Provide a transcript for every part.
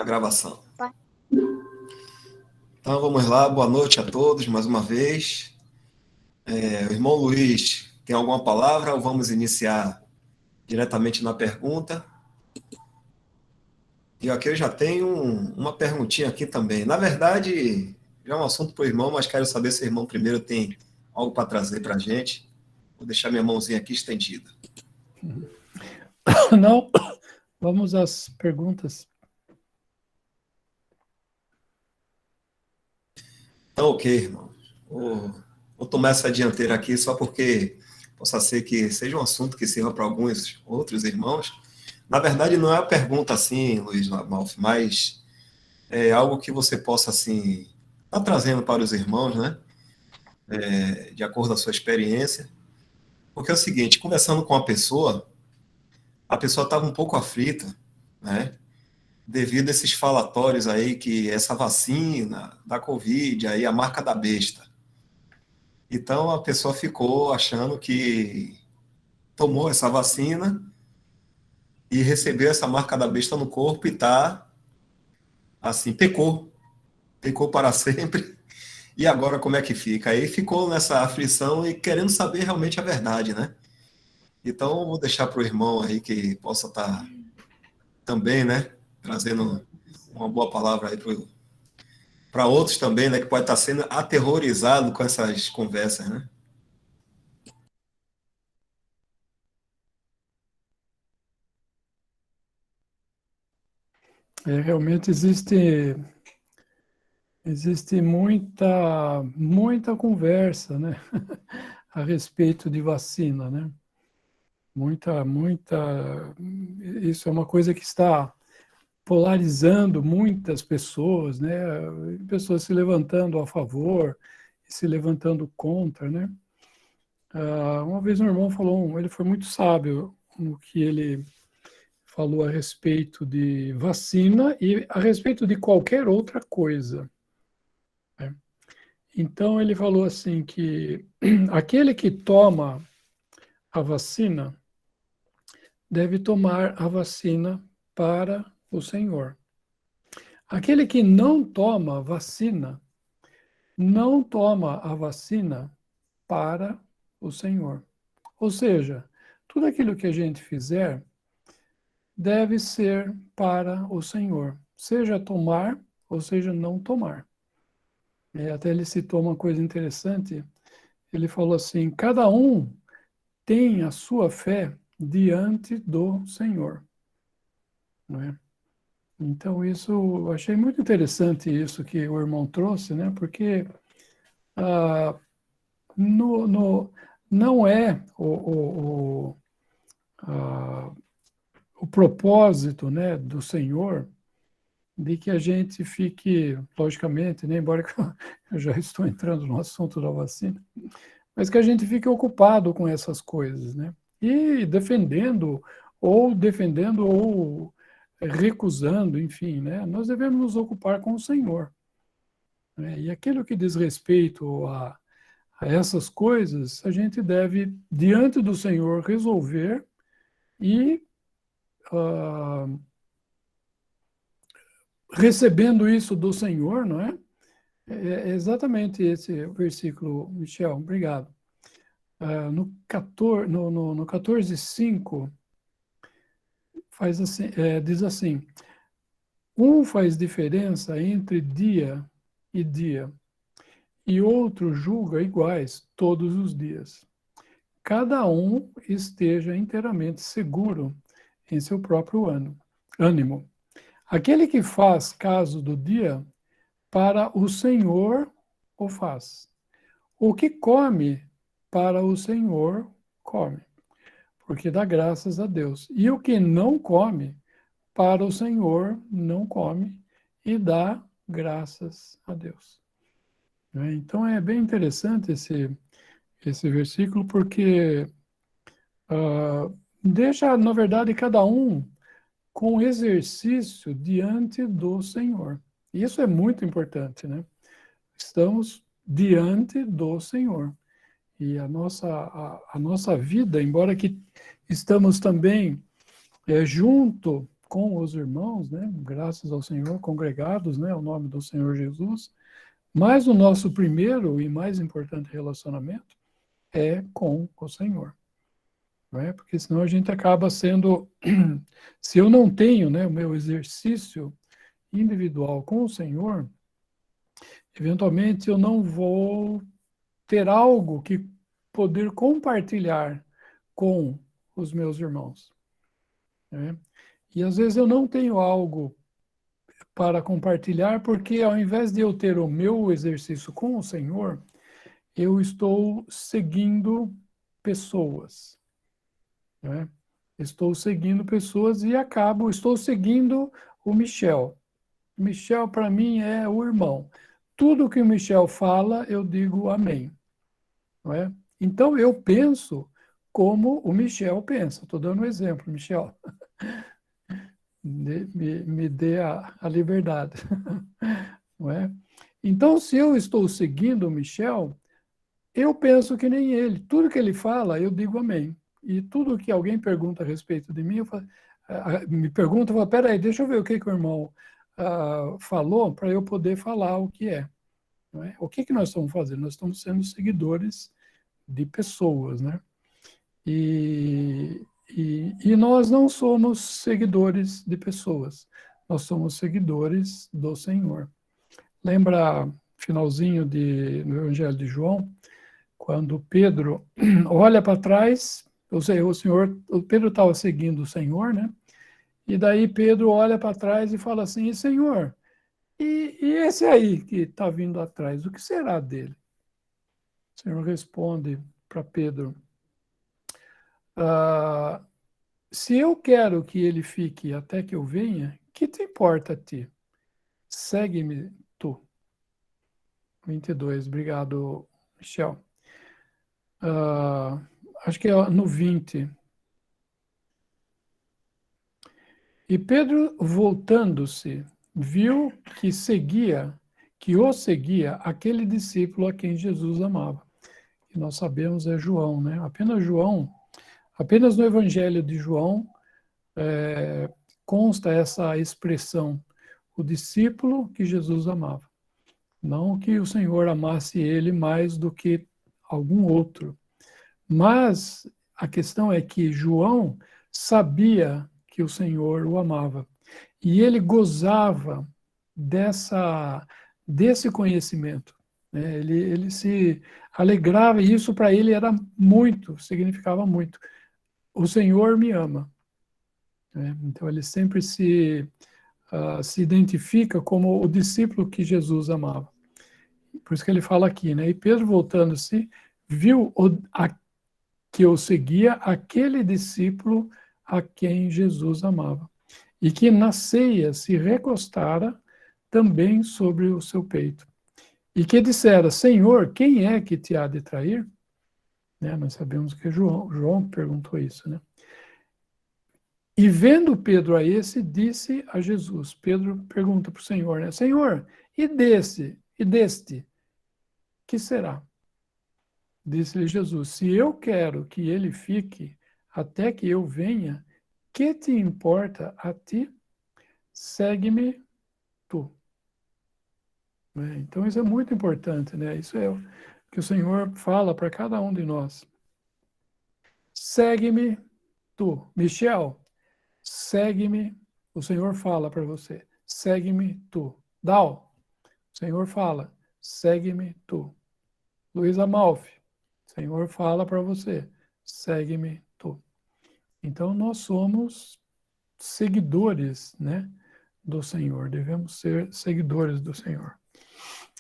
gravação. Então vamos lá, boa noite a todos mais uma vez. O irmão Luiz tem alguma palavra ou vamos iniciar diretamente na pergunta? E aqui eu já tenho uma perguntinha aqui também. Na verdade, já é um assunto para o irmão, mas quero saber se o irmão primeiro tem algo para trazer para a gente. Vou deixar minha mãozinha aqui estendida. Não, vamos às perguntas. Então, ok, irmão. Vou tomar essa dianteira aqui só porque possa ser que seja um assunto que sirva para alguns outros irmãos. Na verdade, não é uma pergunta assim, Luiz Malfi, mas é algo que você possa, assim, estar trazendo para os irmãos, né? De acordo com a sua experiência. Porque é o seguinte, conversando com a pessoa estava um pouco aflita, né? Devido a esses falatórios aí que essa vacina da Covid, aí a marca da besta. Então a pessoa ficou achando que tomou essa vacina e recebeu essa marca da besta no corpo e tá assim, pecou para sempre. E agora como é que fica? Aí ficou nessa aflição e querendo saber realmente a verdade, né? Então vou deixar para o irmão aí que possa estar também, né, trazendo uma boa palavra aí para outros também, né, que pode estar sendo aterrorizado com essas conversas, né? Realmente existe muita conversa, né, a respeito de vacina, né? Isso é uma coisa que está polarizando muitas pessoas, né? Pessoas se levantando a favor e se levantando contra, né? Uma vez um irmão falou, ele foi muito sábio no que ele falou a respeito de vacina e a respeito de qualquer outra coisa, né? Então ele falou assim que aquele que toma a vacina deve tomar a vacina para o Senhor. Aquele que não toma vacina, não toma a vacina para o Senhor. Ou seja, tudo aquilo que a gente fizer deve ser para o Senhor, seja tomar ou seja não tomar. Até ele citou uma coisa interessante, ele falou assim, cada um tem a sua fé diante do Senhor, não é? Então, isso, eu achei muito interessante isso que o irmão trouxe, né? Porque ah, não é o propósito, né, do Senhor de que a gente fique, logicamente, né, embora eu já estou entrando no assunto da vacina, mas que a gente fique ocupado com essas coisas, né? E defendendo ou recusando, enfim, né? Nós devemos nos ocupar com o Senhor, né? E aquilo que diz respeito a essas coisas, a gente deve, diante do Senhor, resolver e recebendo isso do Senhor, não é? É exatamente esse versículo, Michel, obrigado. No 14:5, assim, diz assim, faz diferença entre dia e dia, e outro julga iguais todos os dias. Cada um esteja inteiramente seguro em seu próprio ânimo. Aquele que faz caso do dia, para o Senhor o faz. O que come, para o Senhor come, porque dá graças a Deus. E o que não come, para o Senhor não come e dá graças a Deus. Então é bem interessante esse versículo, porque deixa, na verdade, cada um com exercício diante do Senhor. Isso é muito importante, né? Estamos diante do Senhor. E a nossa vida, embora que estamos também junto com os irmãos, né? Graças ao Senhor, congregados, né? Ao nome do Senhor Jesus. Mas o nosso primeiro e mais importante relacionamento é com o Senhor. Não é? Porque senão a gente acaba sendo... Se eu não tenho, né, o meu exercício individual com o Senhor, eventualmente eu não vou ter algo que poder compartilhar com os meus irmãos. Né? E às vezes eu não tenho algo para compartilhar, porque ao invés de eu ter o meu exercício com o Senhor, eu estou seguindo pessoas. Né? Estou seguindo pessoas e estou seguindo o Michel. Michel, para mim, é o irmão. Tudo que o Michel fala, eu digo amém. Não é? Então, eu penso como o Michel pensa. Estou dando um exemplo, Michel. Me dê a liberdade. Não é? Então, se eu estou seguindo o Michel, eu penso que nem ele. Tudo que ele fala, eu digo amém. E tudo que alguém pergunta a respeito de mim, me pergunta, eu falo, peraí, deixa eu ver o que o irmão falou para eu poder falar o que é. Não é? O que nós estamos fazendo? Nós estamos sendo seguidores de pessoas, né? E nós não somos seguidores de pessoas, nós somos seguidores do Senhor. Lembra finalzinho no Evangelho de João, quando Pedro olha para trás, o Pedro estava seguindo o Senhor, né? E daí Pedro olha para trás e fala assim, Senhor, e esse aí que está vindo atrás, o que será dele? O Senhor responde para Pedro, se eu quero que ele fique até que eu venha, que te importa a ti? Segue-me tu. 22, obrigado, Michel. Acho que é no 20. E Pedro, voltando-se, viu que o seguia aquele discípulo a quem Jesus amava. Que nós sabemos é João, né? Apenas no Evangelho de João consta essa expressão, o discípulo que Jesus amava. Não que o Senhor amasse ele mais do que algum outro. Mas a questão é que João sabia que o Senhor o amava. E ele gozava desse conhecimento. Né? Ele se alegrava, e isso para ele era muito, significava muito. O Senhor me ama. Né? Então ele sempre se identifica como o discípulo que Jesus amava. Por isso que ele fala aqui, né? E Pedro, voltando-se, viu que eu seguia aquele discípulo a quem Jesus amava, e que na ceia se recostara também sobre o seu peito. E que dissera, Senhor, quem é que te há de trair? Né? Nós sabemos que João perguntou isso, né? E vendo Pedro a esse, disse a Jesus. Pedro pergunta para o Senhor, né? Senhor, e deste, que será? Disse-lhe Jesus, se eu quero que ele fique até que eu venha, que te importa a ti? Segue-me tu. Então isso é muito importante, né? Isso é o que o Senhor fala para cada um de nós. Segue-me tu. Michel, segue-me. O Senhor fala para você. Segue-me tu. Dal, o Senhor fala. Segue-me tu. Luiz Amalfi, o Senhor fala para você. Segue-me tu. Então nós somos seguidores, né, do Senhor. Devemos ser seguidores do Senhor.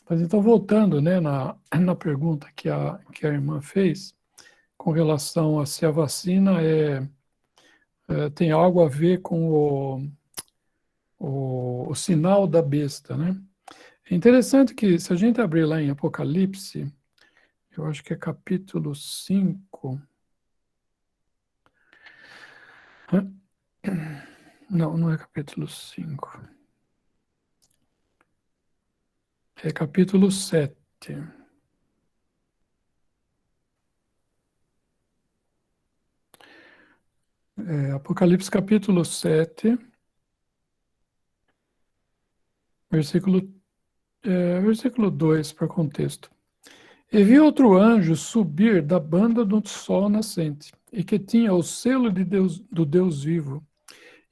Mas então, voltando, né, na pergunta que a irmã fez, com relação a se a vacina tem algo a ver com o sinal da besta, né? É interessante que, se a gente abrir lá em Apocalipse, eu acho que é capítulo 5. Não, não é capítulo 5. É capítulo 7. Apocalipse capítulo 7. versículo 2, para contexto. E vi outro anjo subir da banda do sol nascente, e que tinha o selo de Deus, do Deus vivo,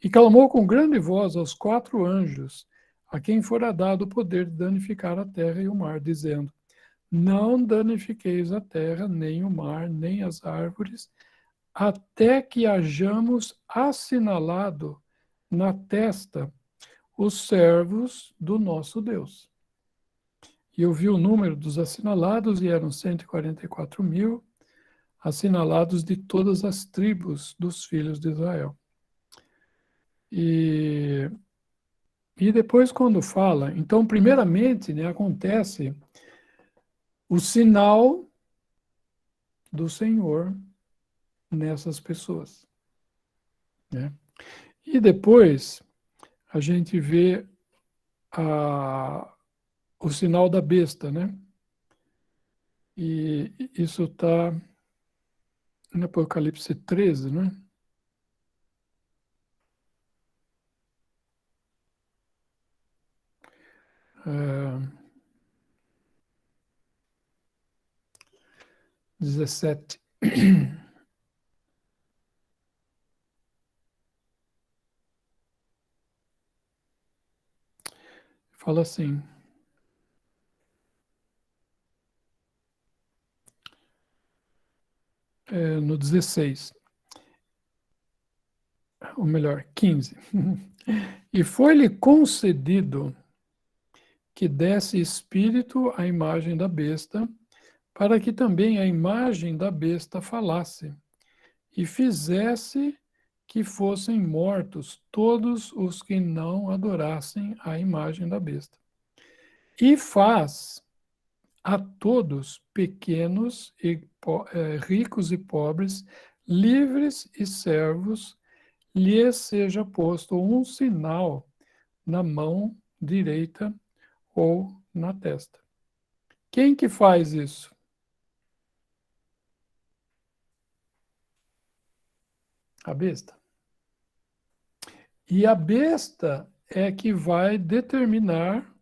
e clamou com grande voz aos 4 anjos, a quem fora dado o poder de danificar a terra e o mar, dizendo: não danifiqueis a terra, nem o mar, nem as árvores, até que hajamos assinalado na testa os servos do nosso Deus. E eu vi o número dos assinalados, e eram 144.000, assinalados de todas as tribos dos filhos de Israel. E depois, quando fala, então, primeiramente, né, acontece o sinal do Senhor nessas pessoas, né? E depois a gente vê o sinal da besta, né? E isso está no Apocalipse 13, né? É, 17. Fala assim: no 16, ou melhor, 15. E foi-lhe concedido que desse espírito à imagem da besta, para que também a imagem da besta falasse, e fizesse que fossem mortos todos os que não adorassem a imagem da besta. E faz a todos, pequenos e ricos e pobres, livres e servos, lhes seja posto um sinal na mão direita ou na testa. Quem que faz isso? A besta. E a besta é que vai determinar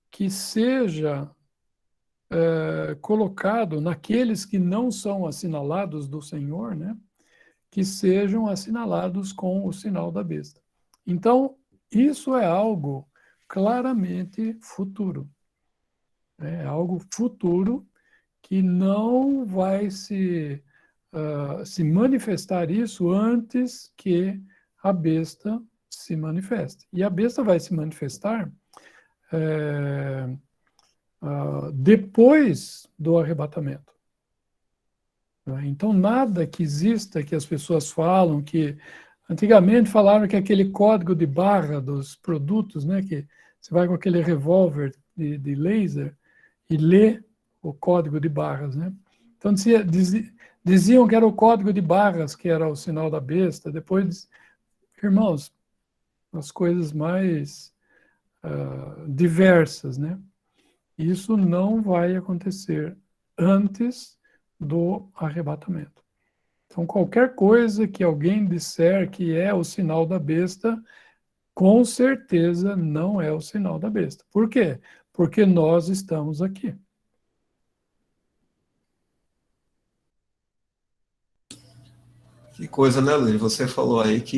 que seja colocado naqueles que não são assinalados do Senhor, né? Que sejam assinalados com o sinal da besta. Então, isso é algo claramente futuro. É algo futuro que não vai se manifestar isso antes que a besta se manifeste. E a besta vai se manifestar depois do arrebatamento. Então, nada que exista, que as pessoas falam, que antigamente falaram que aquele código de barra dos produtos, né, que você vai com aquele revólver de laser e lê o código de barras, né? Então, diziam que era o código de barras que era o sinal da besta. Depois, irmãos, as coisas mais diversas, né? Isso não vai acontecer antes do arrebatamento. Então, qualquer coisa que alguém disser que é o sinal da besta, com certeza não é o sinal da besta. Por quê? Porque nós estamos aqui. Que coisa, né, Luiz? Você falou aí que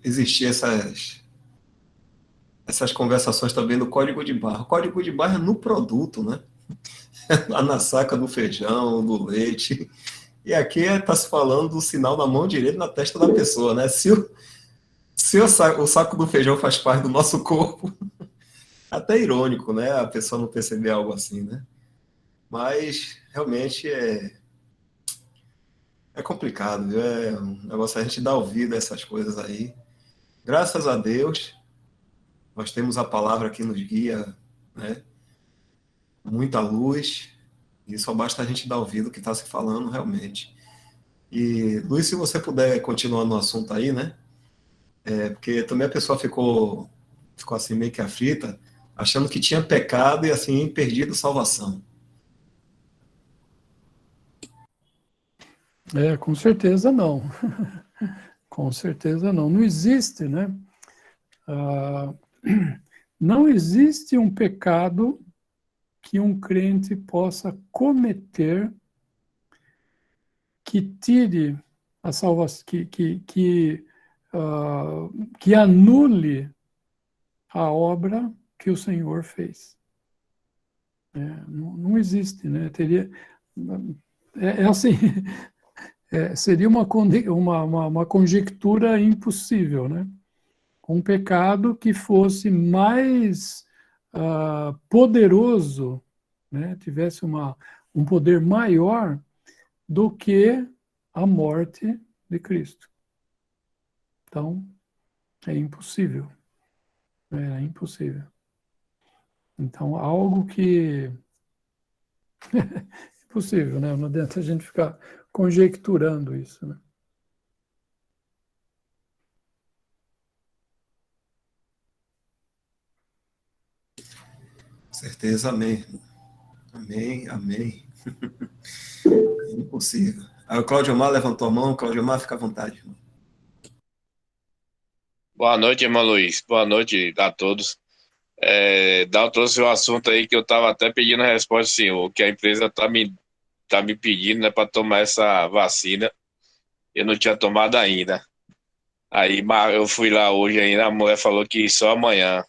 existia essas conversações também do código de barra. O código de barra é no produto, né? Lá na saca do feijão, do leite. E aqui está se falando do sinal da mão direita na testa da pessoa, né? Se o saco do feijão faz parte do nosso corpo, até irônico, né? A pessoa não perceber algo assim, né? Mas realmente é complicado, viu? É um negócio a gente dar ouvido a essas coisas aí. Graças a Deus, nós temos a palavra que nos guia, né? Muita luz, e só basta a gente dar ouvido o que está se falando realmente. E, Luiz, se você puder continuar no assunto aí, né? Porque também a pessoa ficou assim meio que aflita, achando que tinha pecado e assim perdido salvação. Com certeza não. Com certeza não. Não existe, né? Não existe um pecado que um crente possa cometer que tire a salvação, que anule a obra que o Senhor fez. Não existe, né? Assim, seria uma conjectura impossível, né? Um pecado que fosse mais poderoso, né? Tivesse um poder maior do que a morte de Cristo. Então, é impossível. É impossível. Então, algo que... Impossível, né? Não adianta a gente ficar conjecturando isso, né? Certeza, amém. Amém, amém. É impossível. Aí o Claudio Mar levantou a mão. Claudio Mar, fica à vontade, irmão. Boa noite, irmão Luiz. Boa noite a todos. Dal trouxe um assunto aí que eu estava até pedindo a resposta, senhor, que a empresa tá me pedindo, né, para tomar essa vacina. Eu não tinha tomado ainda. Aí eu fui lá hoje ainda, a mulher falou que só amanhã.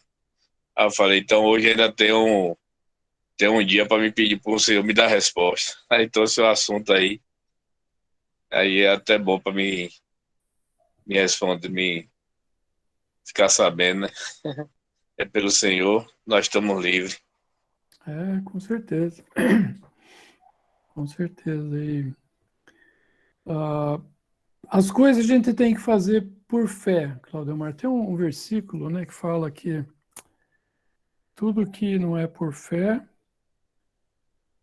Aí eu falei, então hoje ainda tem um dia para me pedir para o senhor me dar a resposta. Aí trouxe o assunto aí. Aí é até bom para me responder, me ficar sabendo, né? É pelo senhor, nós estamos livres. Com certeza. Com certeza. E, as coisas a gente tem que fazer por fé, Claudemar. Tem um versículo, né, que fala que tudo que não é por fé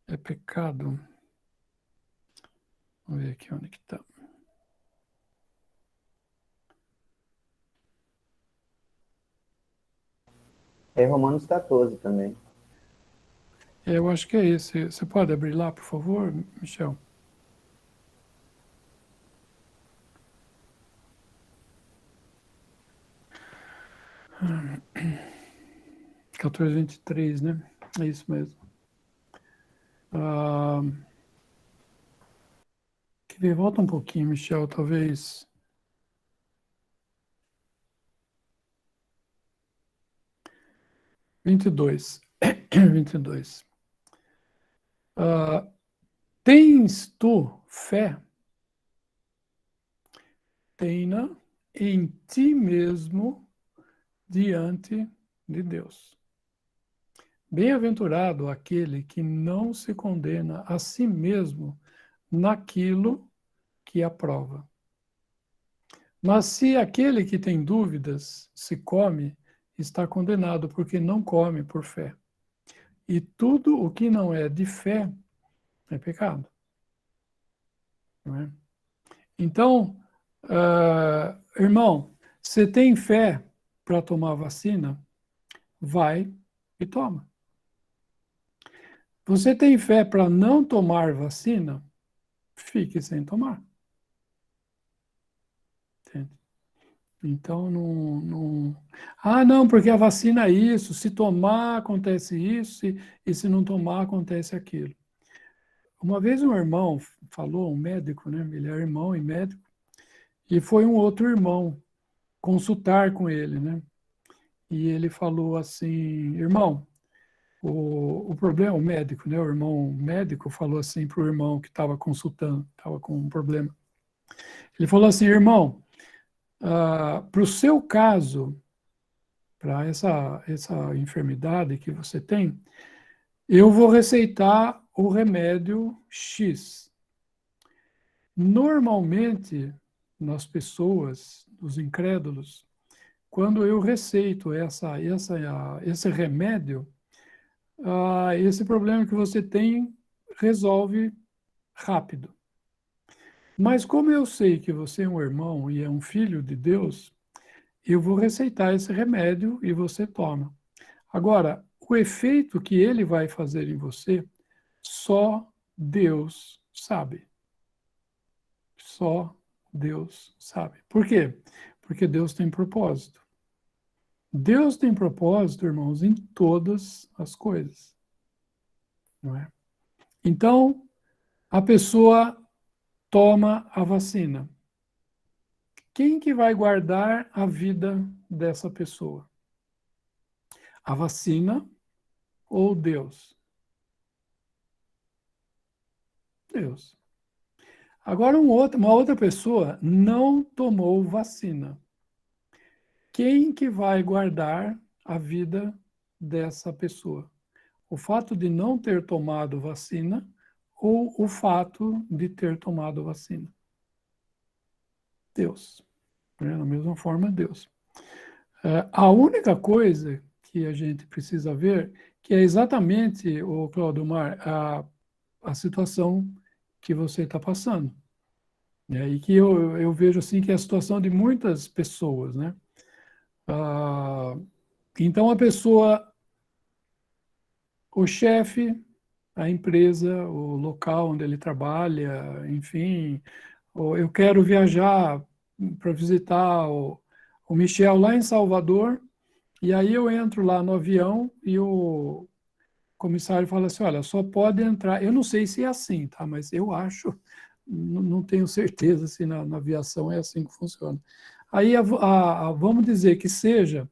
é pecado. Vamos ver aqui onde que está. É Romanos 14 também. Eu acho que é esse. Você pode abrir lá, por favor, Michel? Ah, 14:23, né? É isso mesmo. Quer ver? Volta um pouquinho, Michel, talvez. Vinte e dois. 22. Tens tu fé? Tenha em ti mesmo diante de Deus. Bem-aventurado aquele que não se condena a si mesmo naquilo que aprova. Mas se aquele que tem dúvidas se come, está condenado, porque não come por fé. E tudo o que não é de fé é pecado. Não é? Então, irmão, você tem fé para tomar vacina? Vai e toma. Você tem fé para não tomar vacina? Fique sem tomar. Entende? Então, não... Ah, não, porque a vacina é isso. Se tomar, acontece isso. E se não tomar, acontece aquilo. Uma vez um irmão falou, um médico, né? Ele é irmão e médico. E foi um outro irmão consultar com ele, né? E ele falou assim, irmão, o problema, o médico, né? O irmão médico falou assim para o irmão que estava consultando, estava com um problema. Ele falou assim, irmão, para o seu caso, para essa enfermidade que você tem, eu vou receitar o remédio X. Normalmente, nas pessoas, os incrédulos, quando eu receito esse remédio, esse problema que você tem resolve rápido. Mas como eu sei que você é um irmão e é um filho de Deus, eu vou receitar esse remédio e você toma. Agora, o efeito que ele vai fazer em você, só Deus sabe. Só Deus sabe. Por quê? Porque Deus tem propósito. Deus tem propósito, irmãos, em todas as coisas, não é? Então, a pessoa toma a vacina. Quem que vai guardar a vida dessa pessoa? A vacina ou Deus? Deus. Agora, uma outra pessoa não tomou vacina. Quem que vai guardar a vida dessa pessoa? O fato de não ter tomado vacina ou o fato de ter tomado vacina? Deus. Né? Da mesma forma, Deus. A única coisa que a gente precisa ver, que é exatamente, o Claudio Mar, a situação que você está passando. Né? E que eu vejo assim que é a situação de muitas pessoas, né? Então a pessoa, o chefe, a empresa, o local onde ele trabalha, enfim, ou eu quero viajar para visitar o Michel lá em Salvador, e aí eu entro lá no avião e o comissário fala assim, olha, só pode entrar, eu não sei se é assim, tá? Mas eu acho, não tenho certeza se na aviação é assim que funciona. Aí vamos dizer que seja,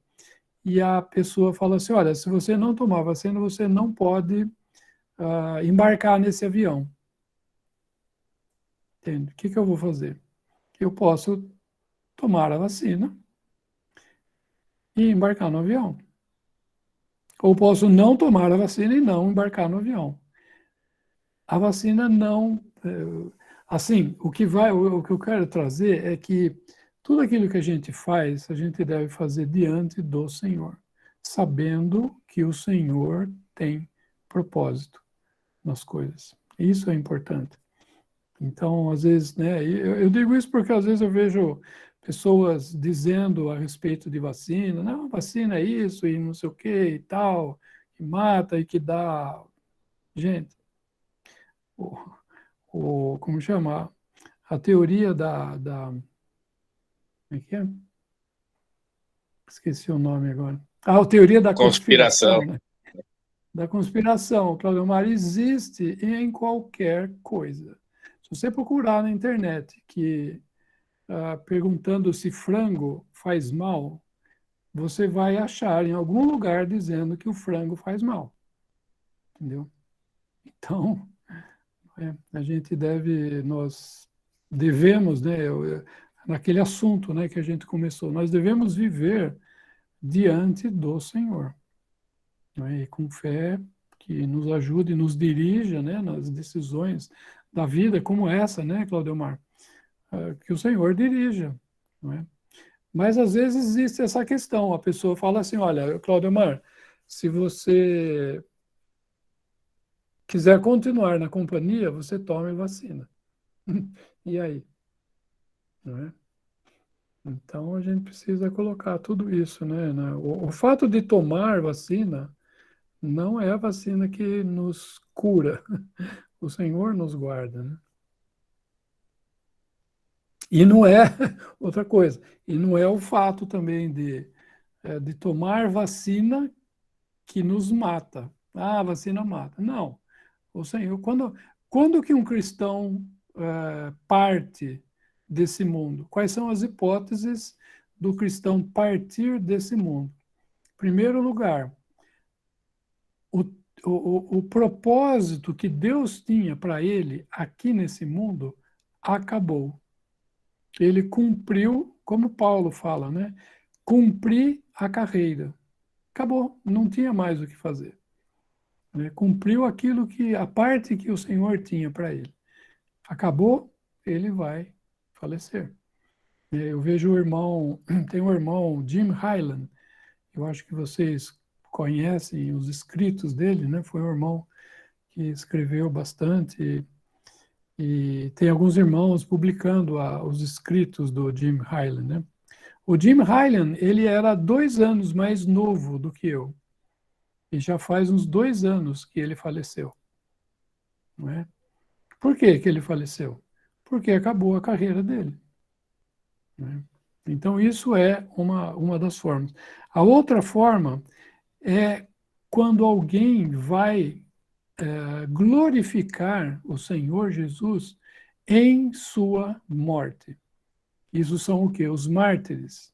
e a pessoa fala assim, olha, se você não tomar vacina, você não pode embarcar nesse avião. Entende? O que eu vou fazer? Eu posso tomar a vacina e embarcar no avião. Ou posso não tomar a vacina e não embarcar no avião. A vacina não... Assim, o que eu quero trazer é que tudo aquilo que a gente faz, a gente deve fazer diante do Senhor, sabendo que o Senhor tem propósito nas coisas. Isso é importante. Então, às vezes, né, eu digo isso porque às vezes eu vejo pessoas dizendo a respeito de vacina, não, vacina é isso e não sei o que e tal, que mata e que dá... Gente, como chama? A teoria como é que é? Esqueci o nome agora. A teoria da Conspiração. conspiração, né? Da conspiração, Claudio Mar, existe em qualquer coisa. Se você procurar na internet perguntando se frango faz mal, você vai achar em algum lugar dizendo que o frango faz mal. Entendeu? Então, nós devemos, né, naquele assunto, né, que a gente começou, nós devemos viver diante do Senhor, né, e com fé que nos ajude, nos dirija, né, nas decisões da vida, como essa, né, Claudemar? Que o Senhor dirija, não é? Mas às vezes existe essa questão, a pessoa fala assim, olha, Claudemar, se você quiser continuar na companhia, você tome vacina. E aí? Não é? Então a gente precisa colocar tudo isso, né? O fato de tomar vacina não é a vacina que nos cura, o Senhor nos guarda, né? E não é outra coisa, e não é o fato também de tomar vacina que nos mata. Ah, a vacina mata. Não. O Senhor, quando que um cristão parte desse mundo? Quais são as hipóteses do cristão partir desse mundo? Em primeiro lugar, o propósito que Deus tinha para ele aqui nesse mundo acabou. Ele cumpriu, como Paulo fala, né? Cumprir a carreira. Acabou, não tinha mais o que fazer. Né? Cumpriu a parte que o Senhor tinha para ele. Acabou, ele vai falecer. Eu vejo tem um irmão, Jim Hyland, eu acho que vocês conhecem os escritos dele, né? Foi um irmão que escreveu bastante e tem alguns irmãos publicando os escritos do Jim Hyland, né? O Jim Hyland, ele era 2 anos mais novo do que eu. E já faz uns 2 anos que ele faleceu. Não é? Por que ele faleceu? Porque acabou a carreira dele. Né? Então, isso é uma das formas. A outra forma é quando alguém vai glorificar o Senhor Jesus em sua morte. Isso são o quê? Os mártires.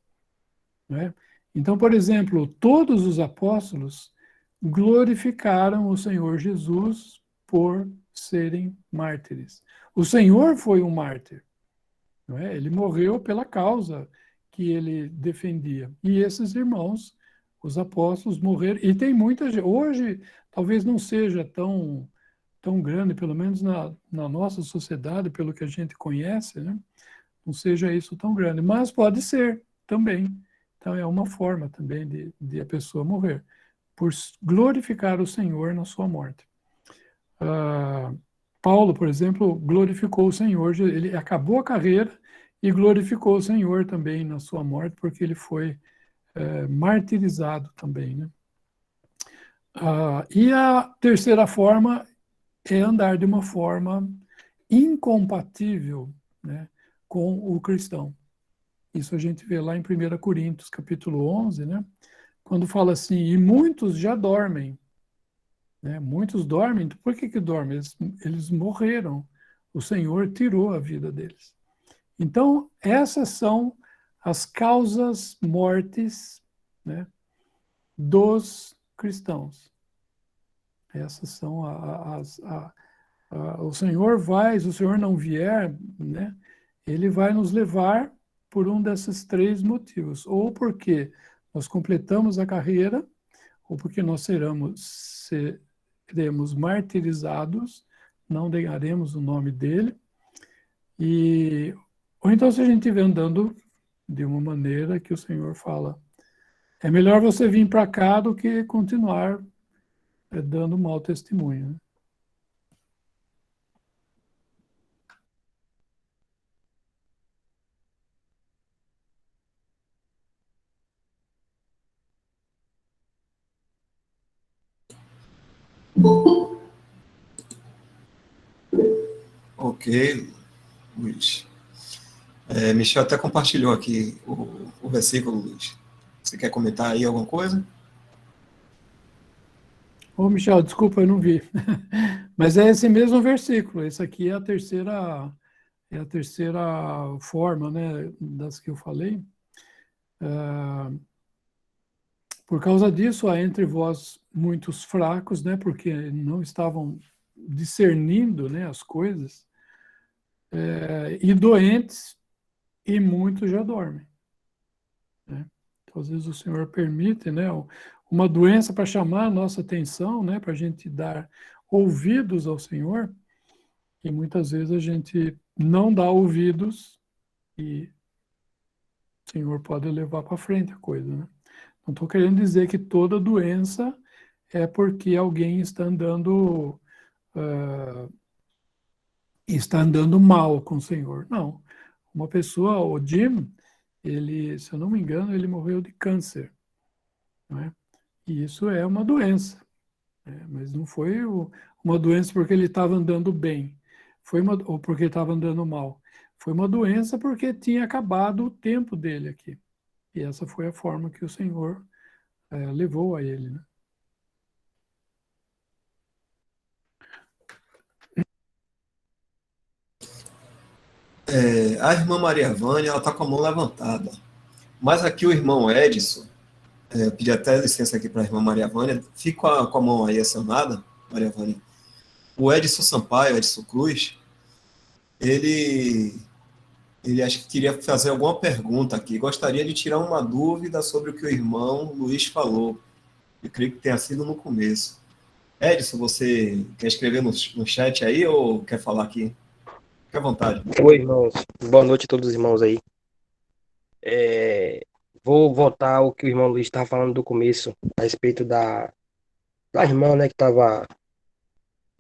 Né? Então, por exemplo, todos os apóstolos glorificaram o Senhor Jesus por serem mártires. O Senhor foi um mártir. Não é? Ele morreu pela causa que ele defendia. E esses irmãos, os apóstolos, morreram. E tem muita gente. Hoje, talvez não seja tão grande, pelo menos na nossa sociedade, pelo que a gente conhece, né? Não seja isso tão grande. Mas pode ser também. Então, é uma forma também de a pessoa morrer, por glorificar o Senhor na sua morte. Paulo, por exemplo, glorificou o Senhor, ele acabou a carreira e glorificou o Senhor também na sua morte, porque ele foi martirizado também. Né? E a terceira forma é andar de uma forma incompatível, né, com o cristão. Isso a gente vê lá em 1 Coríntios, capítulo 11, né, quando fala assim, e muitos já dormem. Né? Muitos dormem. Por que dormem? Eles morreram. O Senhor tirou a vida deles. Então, essas são as causas mortes, né, dos cristãos. Essas são o Senhor vai, se o Senhor não vier, né, ele vai nos levar por um desses três motivos. Ou porque nós completamos a carreira, ou porque nós seremos martirizados, não negaremos o nome dele, ou então se a gente estiver andando de uma maneira que o Senhor fala, é melhor você vir para cá do que continuar dando mau testemunho. Né? Ok, Luiz. Michel até compartilhou aqui o versículo, Luiz. Você quer comentar aí alguma coisa? Ô, Michel, desculpa, eu não vi. Mas é esse mesmo versículo. Esse aqui é a terceira forma, né, das que eu falei. Por causa disso, há entre vós muitos fracos, né, porque não estavam discernindo, né, as coisas, e doentes, e muitos já dormem. Né? Então, às vezes o Senhor permite, né, uma doença para chamar a nossa atenção, né, para a gente dar ouvidos ao Senhor, e muitas vezes a gente não dá ouvidos e o Senhor pode levar para frente a coisa. Né? Não estou querendo dizer que toda doença é porque alguém está andando mal com o Senhor. Não. Uma pessoa, o Jim, ele, se eu não me engano, ele morreu de câncer. Não é? E isso é uma doença. Mas não foi uma doença porque ele estava andando bem, ou porque estava andando mal. Foi uma doença porque tinha acabado o tempo dele aqui. E essa foi a forma que o Senhor levou a ele. Né? A irmã Maria Vânia, ela está com a mão levantada. Mas aqui o irmão Edson, eu pedi até licença aqui para a irmã Maria Vânia, fica com a mão aí acionada, Maria Vânia. O Edson Sampaio, Edson Cruz, ele acho que queria fazer alguma pergunta aqui. Gostaria de tirar uma dúvida sobre o que o irmão Luiz falou. Eu creio que tenha sido no começo. Edson, você quer escrever no chat aí ou quer falar aqui? Fique à vontade. Oi, irmãos. Boa noite a todos os irmãos aí. Vou voltar ao que o irmão Luiz estava falando do começo, a respeito da irmã, né, que estava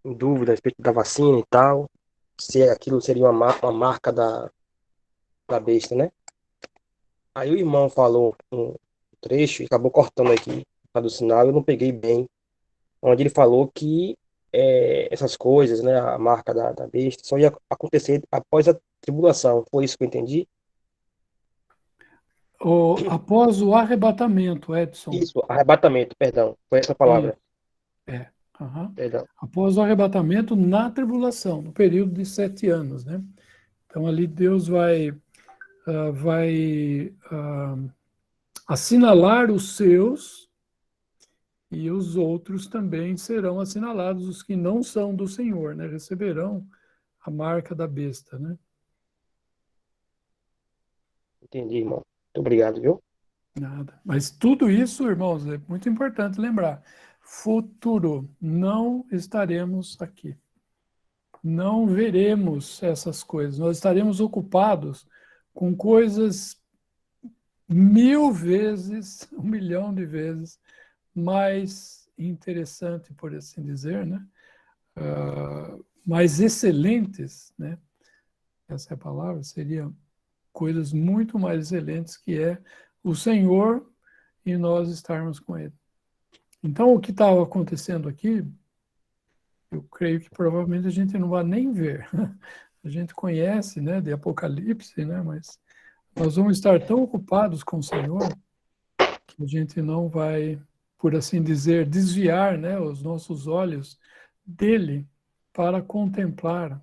em dúvida a respeito da vacina e tal, se aquilo seria uma marca da besta, né? Aí o irmão falou um trecho e acabou cortando aqui do sinal, eu não peguei bem, onde ele falou que essas coisas, né, a marca da besta, só ia acontecer após a tribulação. Foi isso que eu entendi? após o arrebatamento, Edson. Isso, arrebatamento, perdão. Foi essa palavra. Aham. Perdão. Após o arrebatamento na tribulação, no período de 7 anos, né? Então ali Deus vai assinalar os seus e os outros também serão assinalados, os que não são do Senhor, né? Receberão a marca da besta, né? Entendi, irmão. Muito obrigado, viu? Nada. Mas tudo isso, irmãos, é muito importante lembrar. Futuro, não estaremos aqui. Não veremos essas coisas. Nós estaremos ocupados com coisas 1000 vezes, 1 milhão de vezes mais interessante, por assim dizer, né? Mais excelentes, né? Essa é a palavra, seria coisas muito mais excelentes, que é o Senhor e nós estarmos com Ele. Então, o que estava acontecendo aqui, eu creio que provavelmente a gente não vai nem ver. A gente conhece, né, de Apocalipse, né, mas nós vamos estar tão ocupados com o Senhor que a gente não vai, por assim dizer, desviar, né, os nossos olhos dele para contemplar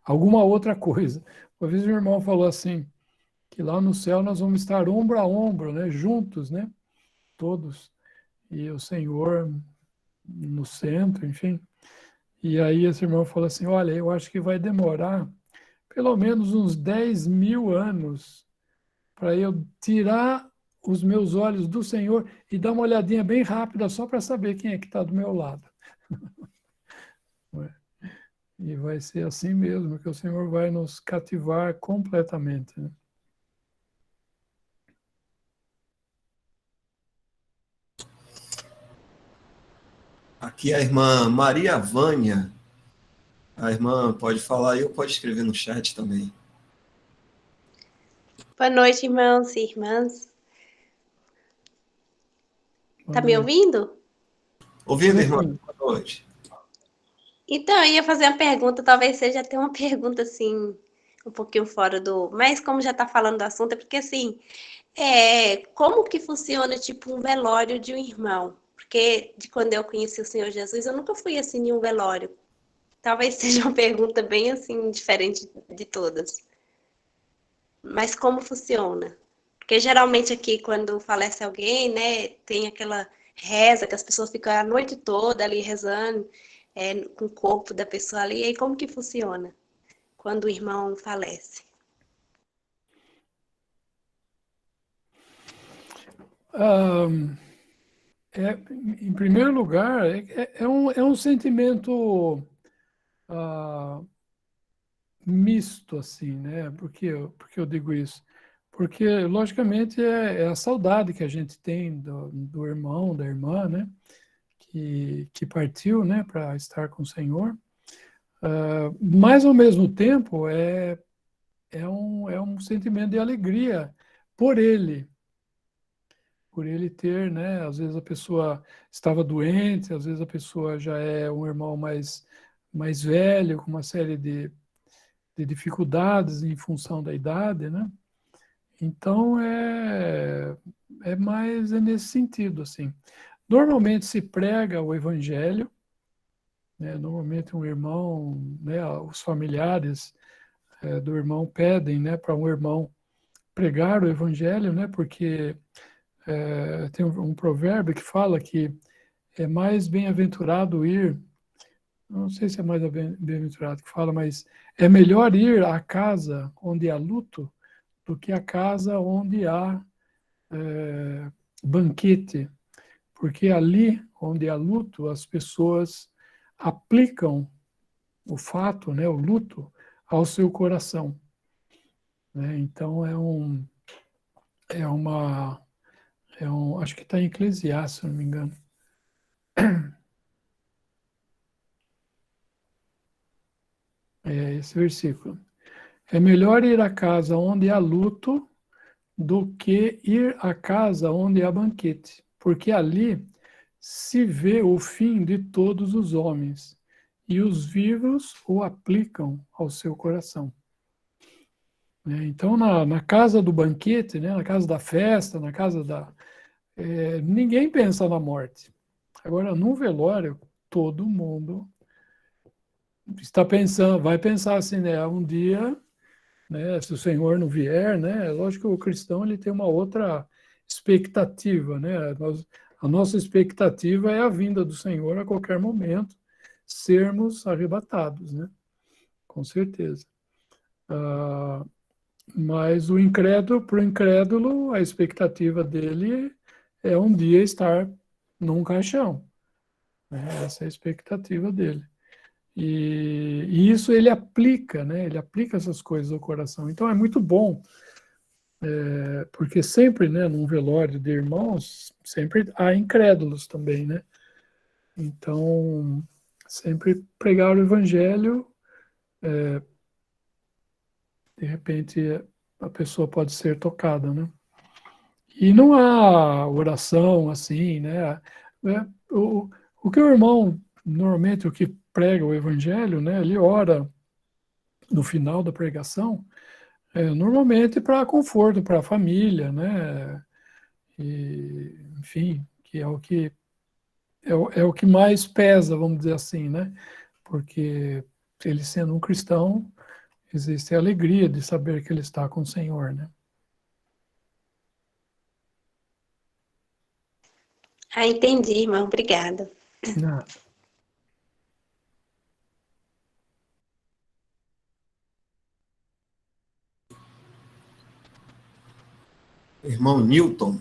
alguma outra coisa. Uma vez meu irmão falou assim, que lá no céu nós vamos estar ombro a ombro, né, juntos, né, todos, e o Senhor no centro, enfim. E aí esse irmão falou assim, olha, eu acho que vai demorar pelo menos uns 10.000 anos para eu tirar os meus olhos do Senhor e dar uma olhadinha bem rápida só para saber quem é que está do meu lado. E vai ser assim mesmo, que o Senhor vai nos cativar completamente, né? Aqui a irmã Maria Vânia. A irmã pode falar e eu pode escrever no chat também. Boa noite, irmãos e irmãs. Tá me ouvindo? Ouvindo, irmã? Boa noite. Então, eu ia fazer uma pergunta, talvez seja até uma pergunta, assim, um pouquinho fora do... Mas como já tá falando do assunto, é porque, assim, como que funciona, tipo, um velório de um irmão? Porque de quando eu conheci o Senhor Jesus, eu nunca fui, assim, em um velório. Talvez seja uma pergunta bem, assim, diferente de todas. Mas como funciona? Porque geralmente aqui, quando falece alguém, né, tem aquela reza que as pessoas ficam a noite toda ali rezando com o corpo da pessoa ali. E aí como que funciona quando o irmão falece? Em primeiro lugar, é um sentimento misto, assim, né? Porque eu digo isso? Porque, logicamente, é a saudade que a gente tem do irmão, da irmã, né? Que partiu, né? Para estar com o Senhor. Mas, ao mesmo tempo, é um sentimento de alegria por ele ter, né? Às vezes a pessoa estava doente, às vezes a pessoa já é um irmão mais velho, com uma série de dificuldades em função da idade, né? Então é mais nesse sentido, assim. Normalmente se prega o evangelho, né? Normalmente um irmão, né? Os familiares do irmão pedem, né? Para um irmão pregar o evangelho, né? Porque tem um provérbio que fala que é mais bem-aventurado ir, não sei se é mais bem-aventurado que fala, mas é melhor ir à casa onde há luto do que a casa onde há banquete, porque ali onde há luto as pessoas aplicam o fato, né, o luto, ao seu coração, né? Então acho que está em Eclesiastes, se não me engano. É esse versículo. É melhor ir à casa onde há luto do que ir à casa onde há banquete, porque ali se vê o fim de todos os homens, e os vivos o aplicam ao seu coração. né? Então, na casa do banquete, né, na casa da festa, na casa ninguém pensa na morte. Agora, no velório, todo mundo está pensando, vai pensar assim, né, um dia, né, se o Senhor não vier, né, lógico que o cristão ele tem uma outra expectativa, né? A nossa expectativa é a vinda do Senhor a qualquer momento, sermos arrebatados, né? Com certeza. Mas para o incrédulo, a expectativa dele é um dia estar num caixão, né? Essa é a expectativa dele. E isso ele aplica, né? Ele aplica essas coisas ao coração. Então é muito bom, porque sempre, né, num velório de irmãos, sempre há incrédulos também, né? Então, sempre pregar o evangelho, de repente a pessoa pode ser tocada, né? E não há oração assim, né? O que o irmão, normalmente, o que prega o evangelho, né? Ele ora no final da pregação, normalmente para conforto, para a família, né? E, enfim, que é o que é o que mais pesa, vamos dizer assim, né? Porque ele sendo um cristão, existe a alegria de saber que ele está com o Senhor, né? Ah, entendi, irmão. Obrigada. Nada. Irmão Newton.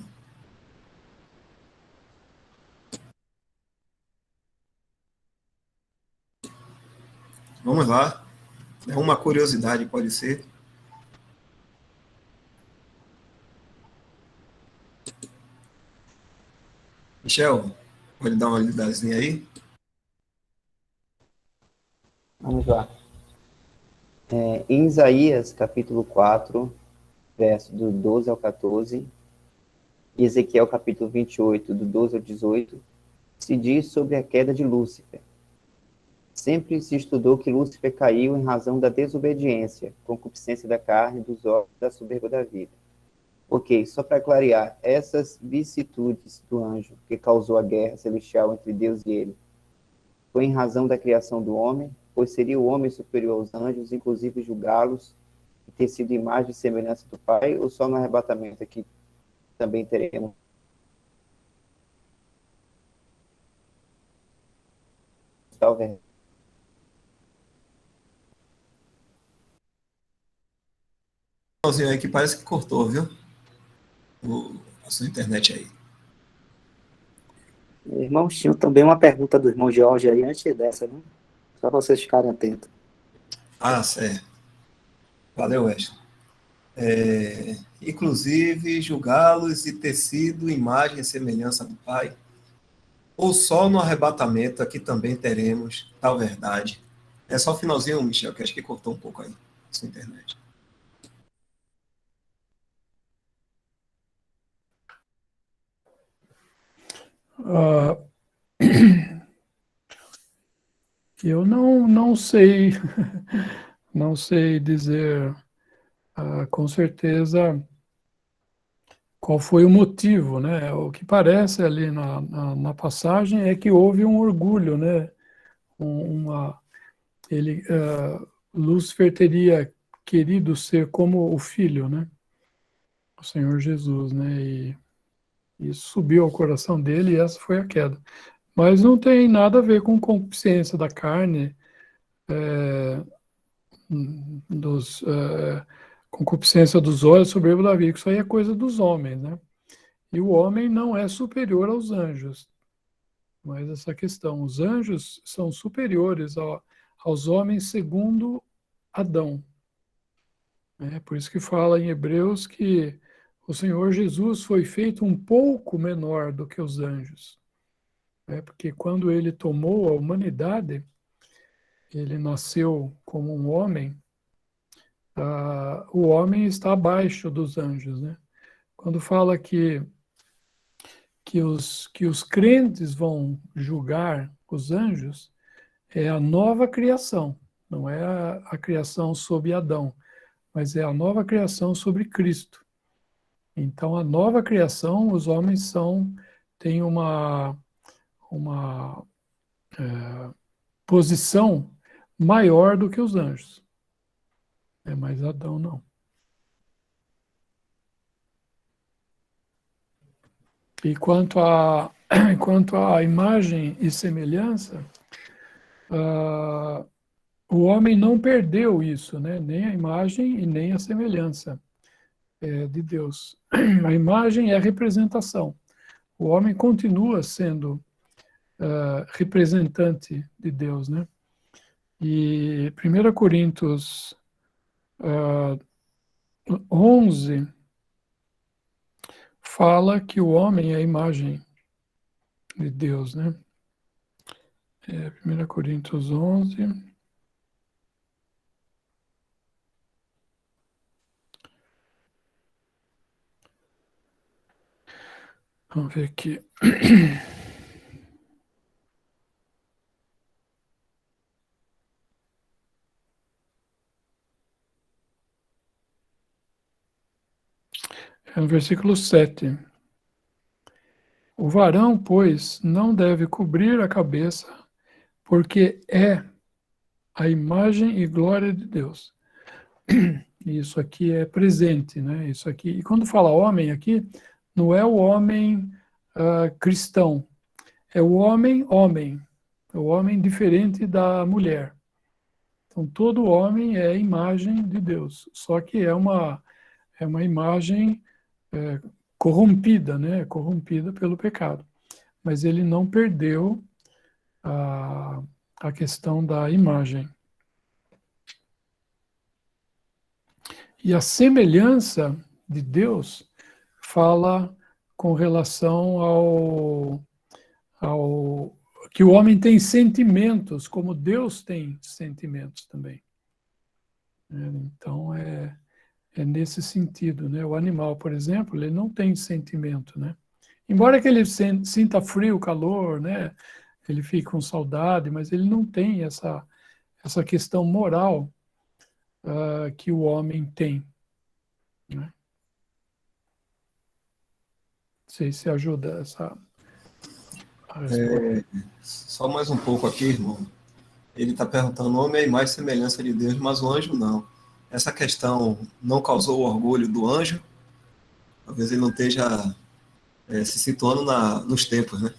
Vamos lá. É uma curiosidade, pode ser. Michel, pode dar uma lidazinha aí? Vamos lá. Em Isaías, capítulo 4, verso do 12 ao 14, e Ezequiel, capítulo 28, do 12 ao 18, se diz sobre a queda de Lúcifer. Sempre se estudou que Lúcifer caiu em razão da desobediência, concupiscência da carne, dos olhos, da soberba da vida. Ok, só para clarear, essas vicissitudes do anjo que causou a guerra celestial entre Deus e ele, foi em razão da criação do homem, pois seria o homem superior aos anjos, inclusive julgá-los e ter sido imagem e semelhança do Pai, ou só no arrebatamento aqui também teremos talvez. Finalzinho aí que parece que cortou, viu? A sua internet aí. Irmão, tinha também uma pergunta do irmão Jorge aí antes dessa, né? Só para vocês ficarem atentos. Ah, certo. Valeu, Wesley. Inclusive, julgá-los e ter sido imagem e semelhança do Pai, ou só no arrebatamento aqui também teremos tal verdade. É só o finalzinho, Michel, que acho que cortou um pouco aí a sua internet. Eu não sei, não sei dizer com certeza qual foi o motivo, né? O que parece ali na passagem é que houve um orgulho, né? Lúcifer teria querido ser como o filho, né? O Senhor Jesus, né? E isso subiu ao coração dele e essa foi a queda. Mas não tem nada a ver com concupiscência da carne, concupiscência dos olhos, soberba da vida. Isso aí é coisa dos homens, né? E o homem não é superior aos anjos. Mas essa questão, os anjos são superiores aos homens segundo Adão. Por isso que fala em Hebreus que o Senhor Jesus foi feito um pouco menor do que os anjos. Porque quando ele tomou a humanidade, ele nasceu como um homem, o homem está abaixo dos anjos, né? Quando fala que os crentes vão julgar os anjos, é a nova criação, não é a criação sob Adão, mas é a nova criação sobre Cristo. Então, a nova criação, os homens têm uma posição maior do que os anjos. Mas Adão não. E quanto à imagem e semelhança, o homem não perdeu isso, né? Nem a imagem e nem a semelhança de Deus. A imagem é a representação. O homem continua sendo representante de Deus, né? E 1 Coríntios 11 fala que o homem é a imagem de Deus, né? 1 Coríntios 11. Vamos ver aqui. É no versículo 7. O varão, pois, não deve cobrir a cabeça, porque é a imagem e glória de Deus. Isso aqui é presente, né? Isso aqui. E quando fala homem aqui, não é o homem cristão, é o homem, é o homem diferente da mulher. Então, todo homem é a imagem de Deus, só que é uma imagem corrompida, né? Corrompida pelo pecado. Mas ele não perdeu a questão da imagem. E a semelhança de Deus fala com relação ao que o homem tem sentimentos, como Deus tem sentimentos também. Então, é nesse sentido, né? O animal, por exemplo, ele não tem sentimento, né? Embora que ele sinta frio, calor, né? Ele fique com saudade, mas ele não tem essa questão moral que o homem tem, né? Não sei se ajuda a resposta. Só mais um pouco aqui, irmão. Ele está perguntando, o homem é a imagem e semelhança de Deus, mas o anjo não. Essa questão não causou o orgulho do anjo? Talvez ele não esteja se situando nos tempos, né?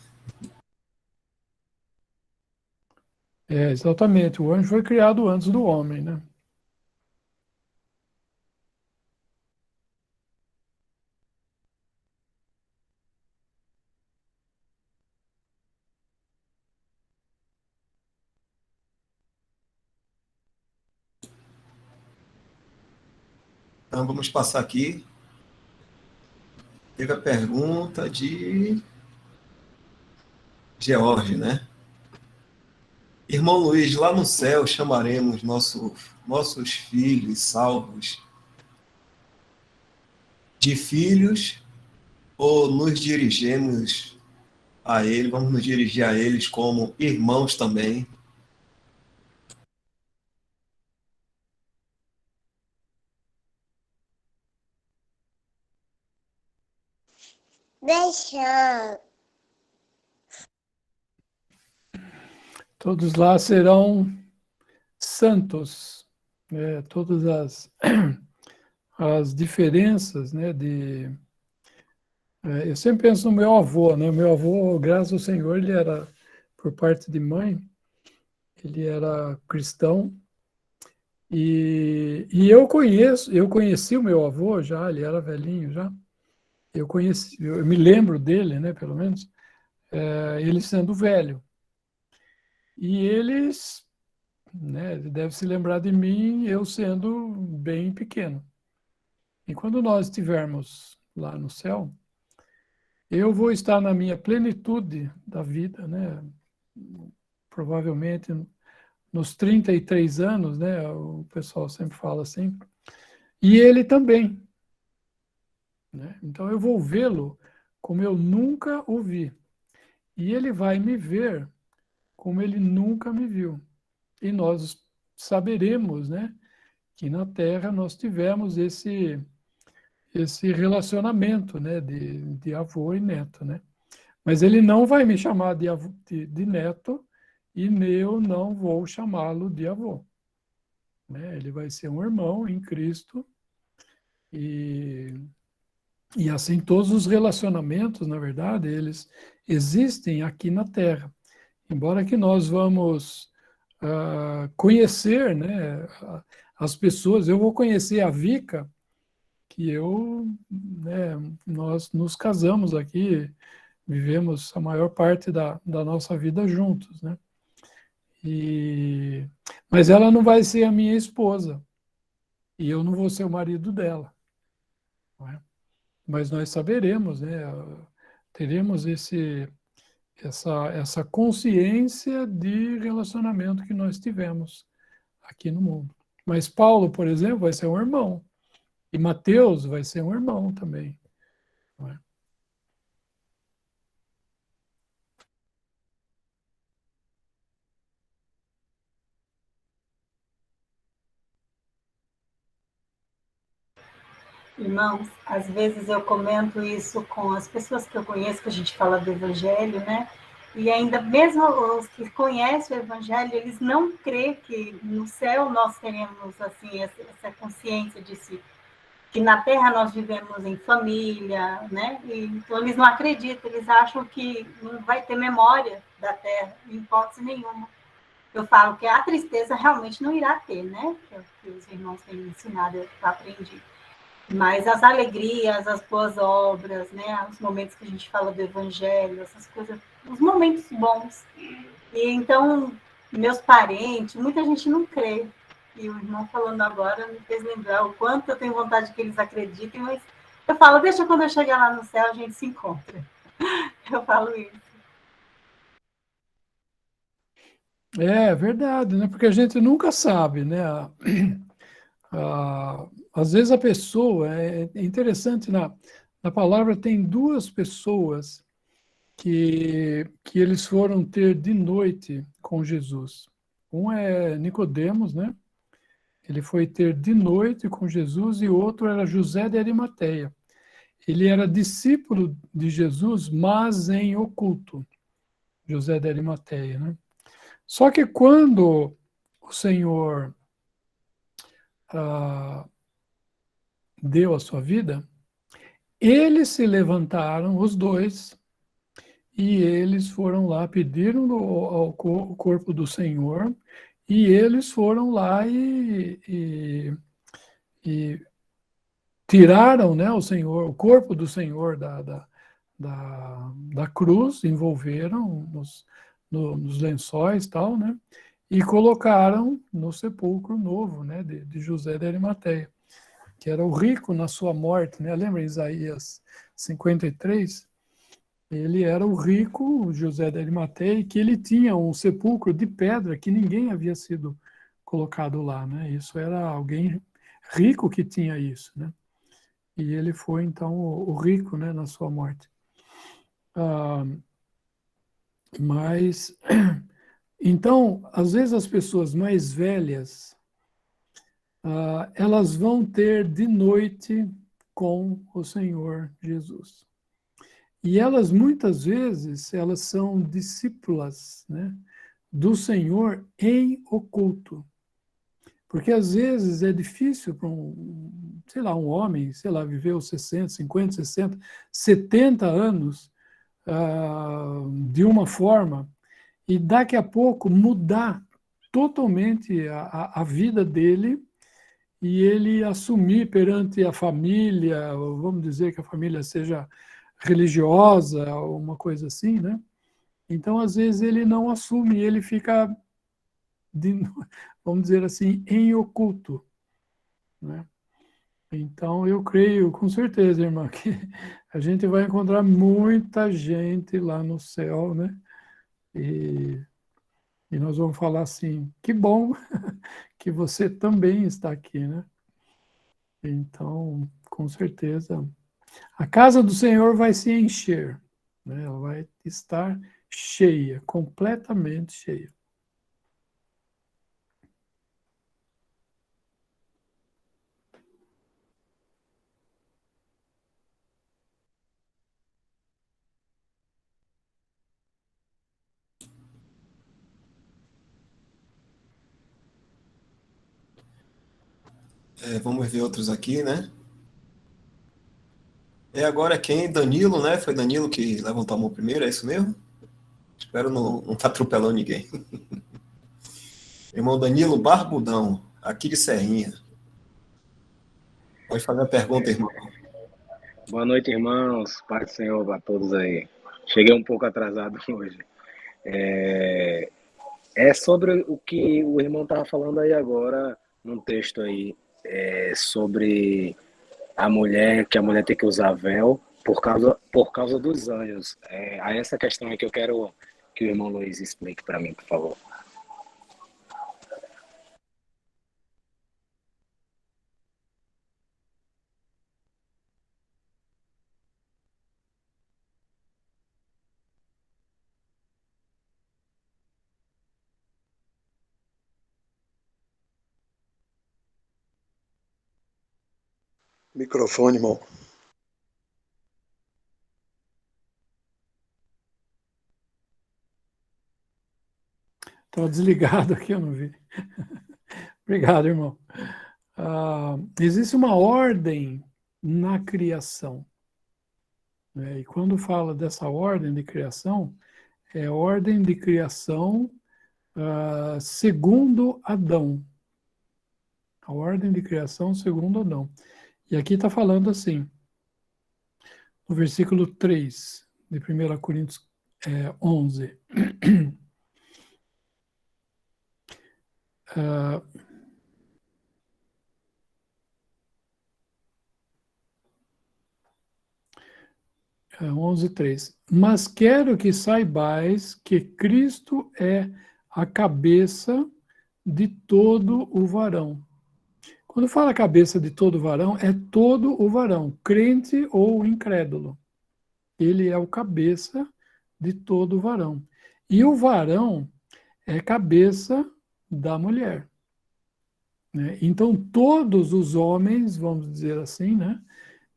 Exatamente. O anjo foi criado antes do homem, né? Então, vamos passar aqui. Teve a pergunta de George, né? Irmão Luiz, lá no céu chamaremos nossos filhos salvos de filhos ou nos dirigimos a ele, vamos nos dirigir a eles como irmãos também? Deixa. Todos lá serão santos, todas as diferenças, né, eu sempre penso no meu avô, né? Meu avô, graças ao Senhor, ele era, por parte de mãe, ele era cristão, e eu conheci o meu avô já, ele era velhinho já, eu me lembro dele, né, pelo menos, ele sendo velho. E eles, né, deve se lembrar de mim, eu sendo bem pequeno. E quando nós estivermos lá no céu, eu vou estar na minha plenitude da vida, né? Provavelmente nos 33 anos, né? O pessoal sempre fala assim. E ele também, né? Então eu vou vê-lo como eu nunca o vi. E ele vai me ver como ele nunca me viu. E nós saberemos, né, Aqui na Terra nós tivemos esse relacionamento, né, de avô e neto, né? Mas ele não vai me chamar de neto e eu não vou chamá-lo de avô, né? Ele vai ser um irmão em Cristo e assim todos os relacionamentos, na verdade, eles existem aqui na Terra. Embora que nós vamos conhecer, né, as pessoas, eu vou conhecer a Vika, que né, nós nos casamos aqui, vivemos a maior parte da nossa vida juntos, né? Mas ela não vai ser a minha esposa, e eu não vou ser o marido dela, não é? Mas nós saberemos, né? Teremos essa consciência de relacionamento que nós tivemos aqui no mundo. Mas Paulo, por exemplo, vai ser um irmão, e Mateus vai ser um irmão também, não é? Irmãos, às vezes eu comento isso com as pessoas que eu conheço, que a gente fala do Evangelho, né? E ainda mesmo os que conhecem o Evangelho, eles não creem que no céu nós teremos assim essa consciência de si, que na Terra nós vivemos em família, né? E, então eles não acreditam, eles acham que não vai ter memória da Terra, em hipótese nenhuma. Eu falo que a tristeza realmente não irá ter, né? Que é o que os irmãos têm me ensinado, eu aprendi. Mas as alegrias, as boas obras, né? Os momentos que a gente fala do Evangelho, essas coisas, os momentos bons. E então, meus parentes, muita gente não crê. E o irmão falando agora me fez lembrar o quanto eu tenho vontade que eles acreditem, mas eu falo, deixa quando eu chegar lá no céu, a gente se encontra. Eu falo isso. É verdade, né? Porque a gente nunca sabe, né? Às vezes a pessoa, é interessante, na palavra tem duas pessoas que eles foram ter de noite com Jesus. Um é Nicodemos, né? Ele foi ter de noite com Jesus e o outro era José de Arimateia. Ele era discípulo de Jesus, mas em oculto, José de Arimateia, né? Só que quando o Senhor deu a sua vida, eles se levantaram, os dois, e eles foram lá, pediram o corpo do Senhor, e eles foram lá e tiraram, né, o Senhor, o corpo do Senhor da cruz, envolveram nos lençóis e tal, né, e colocaram no sepulcro novo, né, de José de Arimateia, que era o rico na sua morte, né? Lembra Isaías 53? Ele era o rico José de Arimateia, que ele tinha um sepulcro de pedra que ninguém havia sido colocado lá, né? Isso era alguém rico que tinha isso, né? E ele foi, então, o rico, né, na sua morte. Mas, então, às vezes as pessoas mais velhas, elas vão ter de noite com o Senhor Jesus. E elas, muitas vezes, elas são discípulas, né, do Senhor em oculto. Porque, às vezes, é difícil para sei lá, um homem, sei lá, viveu 60, 50, 60, 70 anos de uma forma e daqui a pouco mudar totalmente a vida dele e ele assumir perante a família, vamos dizer que a família seja religiosa, uma coisa assim, né? Então, às vezes, ele não assume, ele fica, vamos dizer assim, em oculto, né? Então, eu creio, com certeza, irmã, que a gente vai encontrar muita gente lá no céu, né? E nós vamos falar assim, que bom que você também está aqui, né? Então, com certeza, a casa do Senhor vai se encher, né? Ela vai estar cheia, completamente cheia. Vamos ver outros aqui, né? Agora quem? Danilo, né? Foi Danilo que levantou a mão primeiro, é isso mesmo? Espero não tá atropelando ninguém. Irmão Danilo Barbudão, aqui de Serrinha. Pode fazer a pergunta, irmão. Boa noite, irmãos. Paz do Senhor a todos aí. Cheguei um pouco atrasado hoje. É sobre o que o irmão estava falando aí agora, num texto aí, sobre a mulher, que a mulher tem que usar véu por causa dos anjos. Aí essa questão aí que eu quero que o irmão Luiz explique para mim, por favor. Microfone, irmão. Estava desligado aqui, eu não vi. Obrigado, irmão. Existe uma ordem na criação, né? E quando fala dessa ordem de criação, é ordem de criação segundo Adão. A ordem de criação segundo Adão. E aqui está falando assim, no versículo 3 de 1 Coríntios 11. 11:3. Mas quero que saibais que Cristo é a cabeça de todo o varão. Quando fala cabeça de todo varão, é todo o varão, crente ou incrédulo. Ele é o cabeça de todo o varão. E o varão é cabeça da mulher, né? Então, todos os homens, vamos dizer assim, né?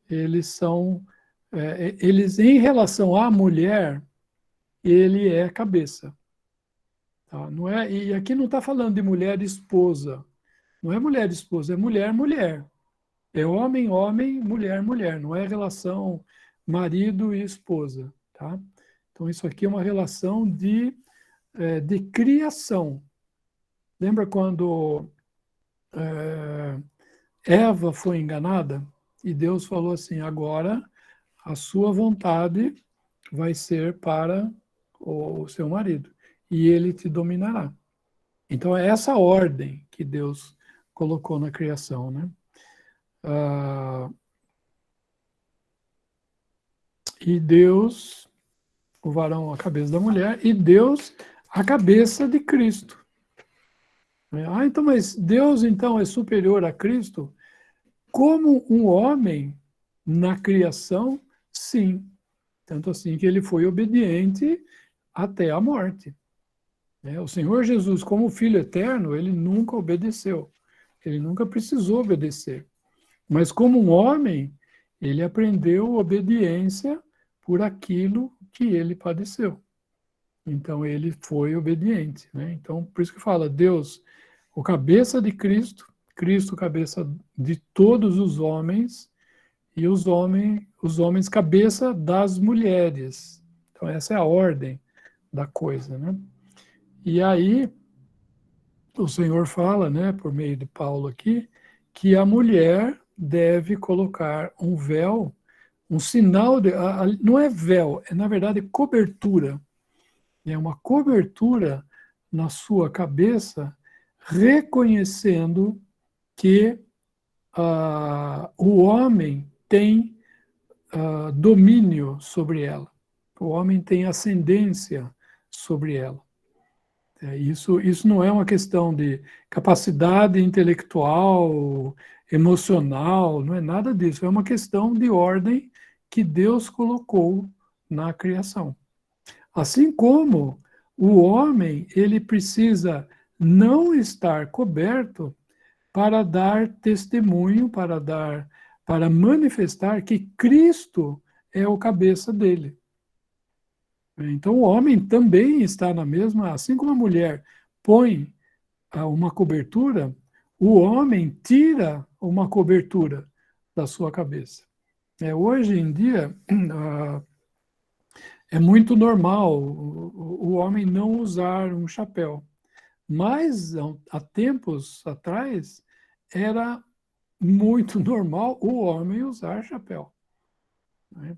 Eles são... eles, em relação à mulher, ele é cabeça. Tá? Não é, e aqui não está falando de mulher esposa. Não é mulher esposa, é mulher, mulher. É homem, homem, mulher, mulher. Não é relação marido e esposa. Tá? Então, isso aqui é uma relação de criação. Lembra quando Eva foi enganada? E Deus falou assim, agora a sua vontade vai ser para o seu marido, e ele te dominará. Então, é essa ordem que Deus colocou na criação, né? E Deus, o varão a cabeça da mulher, e Deus a cabeça de Cristo. Então, mas Deus, então, é superior a Cristo? Como um homem na criação, sim. Tanto assim que ele foi obediente até a morte. O Senhor Jesus, como Filho eterno, ele nunca obedeceu. Ele nunca precisou obedecer. Mas como um homem, ele aprendeu obediência por aquilo que ele padeceu. Então, ele foi obediente, né? Então, por isso que fala, Deus, o cabeça de Cristo, Cristo, cabeça de todos os homens, e os homens cabeça das mulheres. Então, essa é a ordem da coisa, né? E aí, o Senhor fala, né, por meio de Paulo aqui, que a mulher deve colocar um véu, um sinal, não é véu, é na verdade cobertura. É uma cobertura na sua cabeça, reconhecendo que o homem tem domínio sobre ela. O homem tem ascendência sobre ela. Isso não é uma questão de capacidade intelectual, emocional, não é nada disso. É uma questão de ordem que Deus colocou na criação. Assim como o homem, ele precisa não estar coberto para dar testemunho, para manifestar que Cristo é o cabeça dele. Então, o homem também está na mesma, assim como a mulher põe uma cobertura, o homem tira uma cobertura da sua cabeça. Hoje em dia, é muito normal o homem não usar um chapéu. Mas, há tempos atrás, era muito normal o homem usar chapéu, né?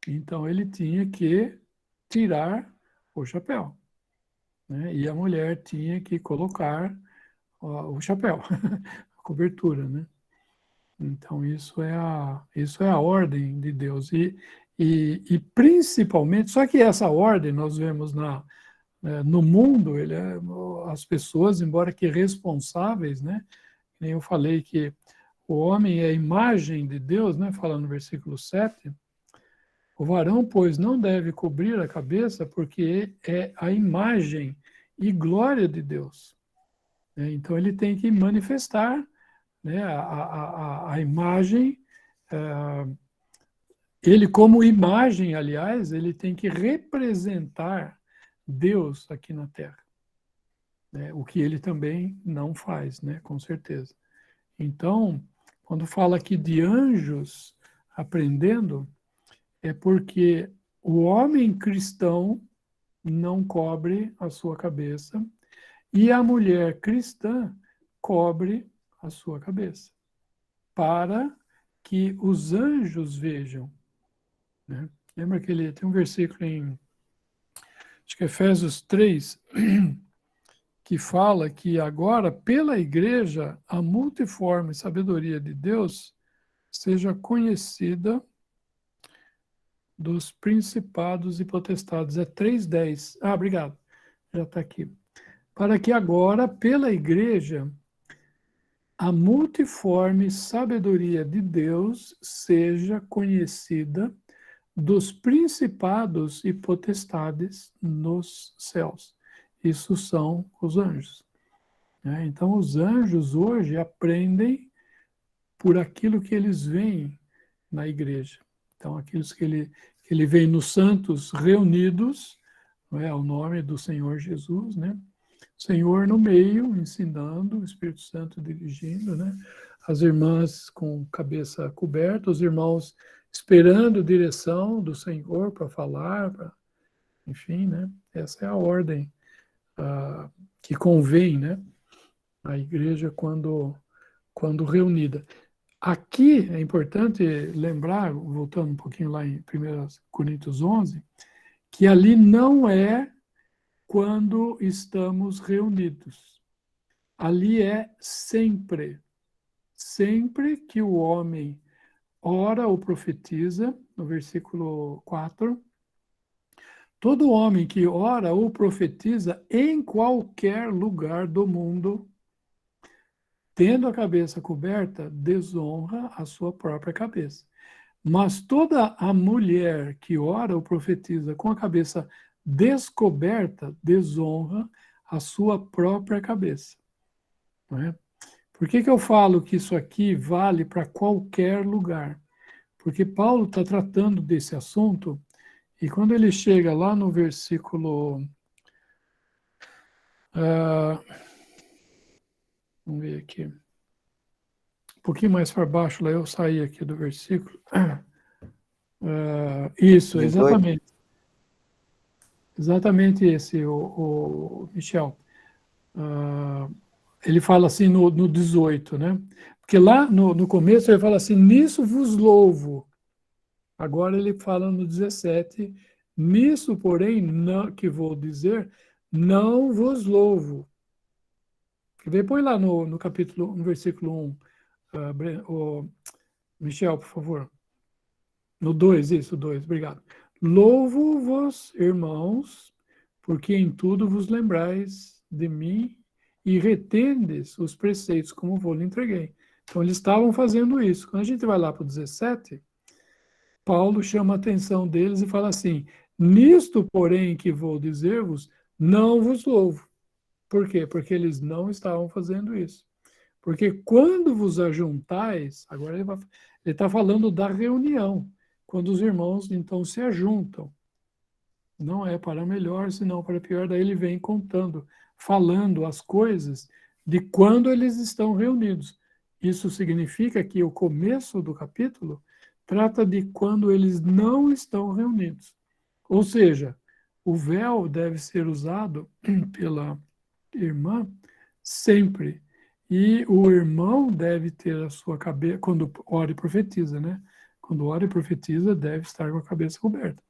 Então, ele tinha que tirar o chapéu, né? E a mulher tinha que colocar o chapéu, a cobertura, né? Então, isso é a ordem de Deus. E principalmente, só que essa ordem nós vemos no mundo, as pessoas, embora que responsáveis, né? Nem eu falei que o homem é a imagem de Deus, né? Fala no versículo 7, o varão, pois, não deve cobrir a cabeça, porque é a imagem e glória de Deus, né? Então, ele tem que manifestar, né, a imagem, ele como imagem, aliás, ele tem que representar Deus aqui na Terra, né? O que ele também não faz, né? Com certeza. Então, quando fala aqui de anjos aprendendo, é porque o homem cristão não cobre a sua cabeça e a mulher cristã cobre a sua cabeça, para que os anjos vejam, né? Lembra que tem um versículo em, acho que é Efésios 3, que fala que agora, pela igreja, a multiforme sabedoria de Deus seja conhecida dos principados e potestades. É 3:10. Obrigado. Já está aqui. Para que agora, pela igreja, a multiforme sabedoria de Deus seja conhecida dos principados e potestades nos céus. Isso são os anjos, né? Então, os anjos hoje aprendem por aquilo que eles veem na igreja. Então, aqueles que ele vê nos santos reunidos, não é, o nome do Senhor Jesus, né? Senhor no meio, ensinando, o Espírito Santo dirigindo, né? As irmãs com cabeça coberta, os irmãos esperando direção do Senhor para falar, enfim, né? Essa é a ordem que convém, né? A igreja quando reunida. Aqui é importante lembrar, voltando um pouquinho lá em 1 Coríntios 11, que ali não é quando estamos reunidos. Ali é sempre. Sempre que o homem ora ou profetiza, no versículo 4, todo homem que ora ou profetiza em qualquer lugar do mundo, tendo a cabeça coberta, desonra a sua própria cabeça. Mas toda a mulher que ora ou profetiza com a cabeça descoberta, desonra a sua própria cabeça. Não é? Por que eu falo que isso aqui vale para qualquer lugar? Porque Paulo está tratando desse assunto, e quando ele chega lá no versículo... vamos ver aqui. Um pouquinho mais para baixo, lá eu saí aqui do versículo. Isso, 18. exatamente. Exatamente esse, o Michel. Ele fala assim no 18, né? Porque lá no começo ele fala assim, nisso vos louvo. Agora ele fala no 17, nisso, porém, não, que vou dizer, não vos louvo. Depois lá no capítulo, no versículo 1, Michel, por favor. No 2, isso, 2, obrigado. Louvo-vos, irmãos, porque em tudo vos lembrais de mim e retendes os preceitos como vou lhe entreguei. Então, eles estavam fazendo isso. Quando a gente vai lá para o 17, Paulo chama a atenção deles e fala assim, nisto, porém, que vou dizer-vos, não vos louvo. Por quê? Porque eles não estavam fazendo isso. Porque quando vos ajuntais, agora ele está falando da reunião, quando os irmãos, então, se ajuntam. Não é para melhor, senão para pior. Daí ele vem contando, falando as coisas de quando eles estão reunidos. Isso significa que o começo do capítulo trata de quando eles não estão reunidos. Ou seja, o véu deve ser usado pela irmã sempre. E o irmão deve ter a sua cabeça, quando ora e profetiza, né? Quando ora e profetiza, deve estar com a cabeça coberta.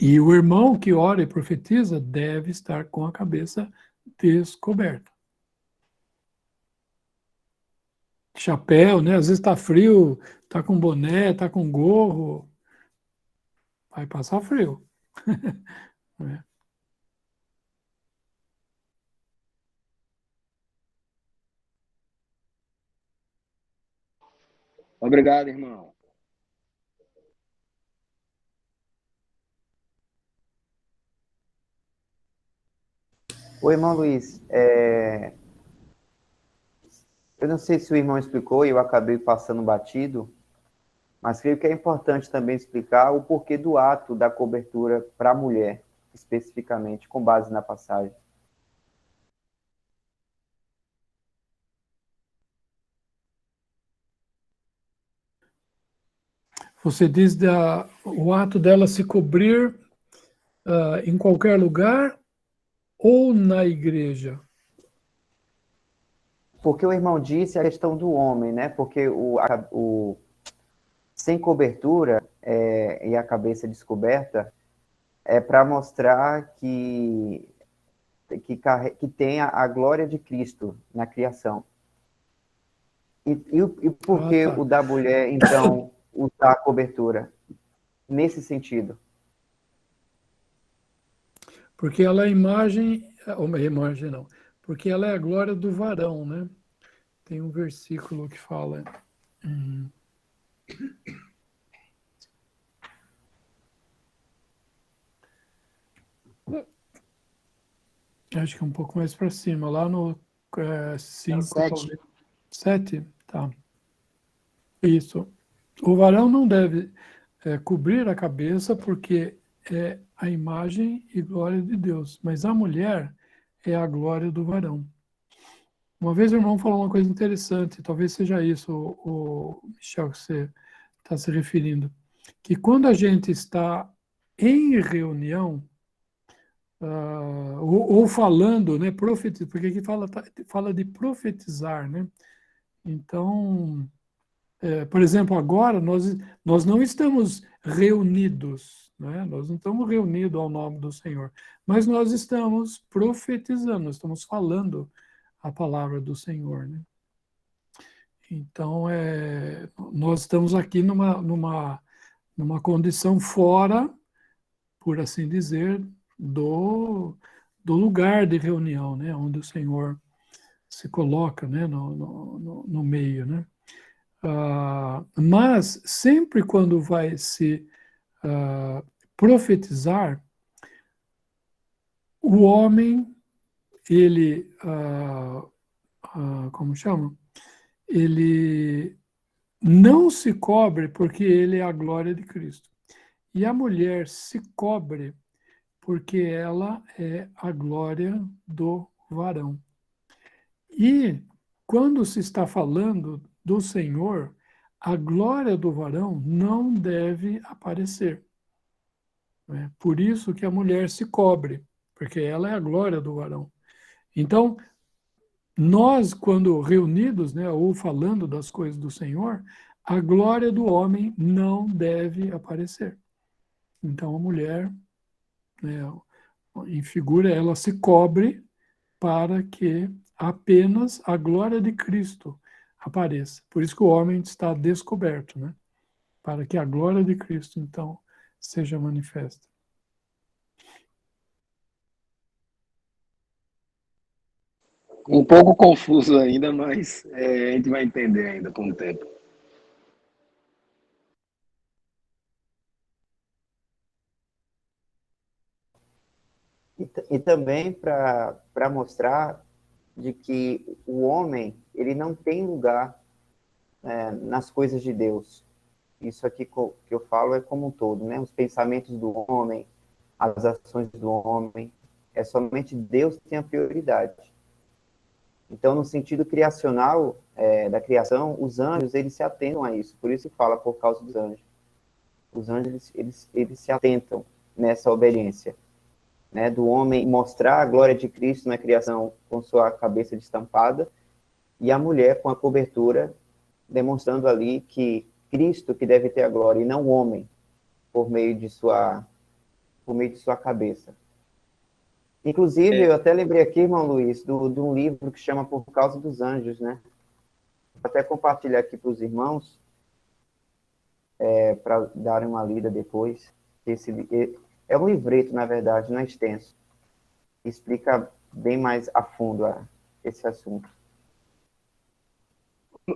E o irmão que ora e profetiza deve estar com a cabeça descoberta. Chapéu, né? Às vezes está frio, está com boné, está com gorro, vai passar frio. Né? Obrigado, irmão. Oi, irmão Luiz. Eu não sei se o irmão explicou e eu acabei passando batido, mas creio que é importante também explicar o porquê do ato da cobertura para a mulher, especificamente, com base na passagem. Você diz o ato dela se cobrir em qualquer lugar ou na igreja? Porque o irmão disse a questão do homem, né? Porque sem cobertura e a cabeça descoberta é para mostrar que tem a glória de Cristo na criação. E por que tá. o da mulher, então, usar a cobertura? Nesse sentido. Porque ela é imagem não, porque ela é a glória do varão, né? Tem um versículo que fala... Acho que é um pouco mais para cima, lá no 5, 7, tá. Isso. O varão não deve cobrir a cabeça porque é a imagem e glória de Deus, mas a mulher é a glória do varão. Uma vez o irmão falou uma coisa interessante, talvez seja isso, o Michel, que você está se referindo, que quando a gente está em reunião, ou falando, né, profetizar, porque aqui fala de profetizar, né? Então, por exemplo, agora nós não estamos reunidos, né? Nós não estamos reunidos ao nome do Senhor, mas nós estamos profetizando, nós estamos falando a palavra do Senhor, né? Então, nós estamos aqui numa condição fora, por assim dizer, do lugar de reunião, né, onde o Senhor se coloca, né, no meio, né. Mas sempre quando vai se profetizar, o homem, ele, como chama? Ele não se cobre porque ele é a glória de Cristo. E a mulher se cobre porque ela é a glória do varão. E quando se está falando do Senhor, a glória do varão não deve aparecer. Né? Por isso que a mulher se cobre, porque ela é a glória do varão. Então, nós, quando reunidos, né, ou falando das coisas do Senhor, a glória do homem não deve aparecer. Então, a mulher, né, em figura, ela se cobre para que apenas a glória de Cristo apareça. Por isso que o homem está descoberto, né? Para que a glória de Cristo, então, seja manifesta. Um pouco confuso ainda, mas a gente vai entender ainda com o tempo. E também para mostrar de que o homem ele não tem lugar nas coisas de Deus. Isso aqui que eu falo é como um todo, né? Os pensamentos do homem, as ações do homem, somente Deus que tem a prioridade. Então, no sentido criacional da criação, os anjos, eles se atentam a isso. Por isso que fala por causa dos anjos. Os anjos, eles se atentam nessa obediência, né, do homem mostrar a glória de Cristo na criação com sua cabeça destampada, e a mulher com a cobertura, demonstrando ali que Cristo que deve ter a glória, e não o homem, por meio de sua cabeça. Inclusive, eu até lembrei aqui, irmão Luiz, de um livro que chama Por Causa dos Anjos, né? Vou até compartilhar aqui para os irmãos, para darem uma lida depois. É um livreto, na verdade, não é extenso. Explica bem mais a fundo esse assunto.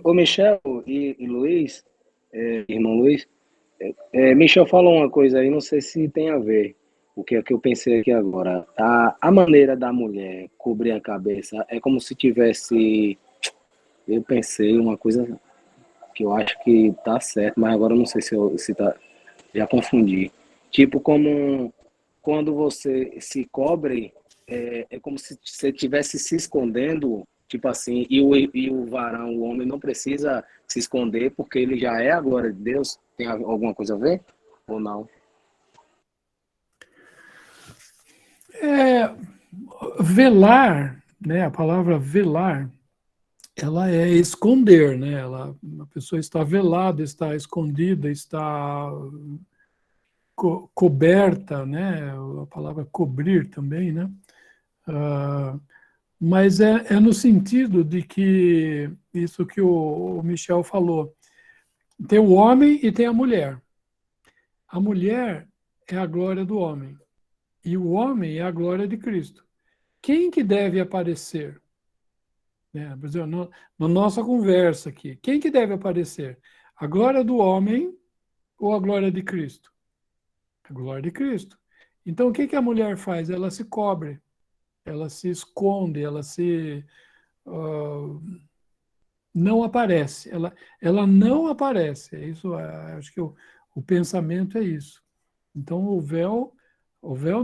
Ô Michel e Luiz, irmão Luiz, Michel falou uma coisa aí, não sei se tem a ver, o que é que eu pensei aqui agora. A maneira da mulher cobrir a cabeça é como se tivesse, eu pensei uma coisa que eu acho que tá certo, mas agora eu não sei se tá, já confundi. Tipo, como quando você se cobre, é como se você estivesse se escondendo, tipo assim, e o varão, o homem, não precisa se esconder porque ele já é a glória de Deus. Tem alguma coisa a ver ou não? Velar, né? A palavra velar, ela é esconder, né? A pessoa está velada, está escondida, está coberta, né? A palavra cobrir também, né? Mas é no sentido de que isso que o Michel falou, tem o homem e tem a mulher. A mulher é a glória do homem e o homem é a glória de Cristo. Quem que deve aparecer? Por exemplo, na nossa conversa aqui, quem que deve aparecer? A glória do homem ou a glória de Cristo? A glória de Cristo. Então, o que a mulher faz? Ela se cobre, ela se esconde, ela não aparece. Ela não aparece. É isso, acho que o pensamento é isso. Então, o véu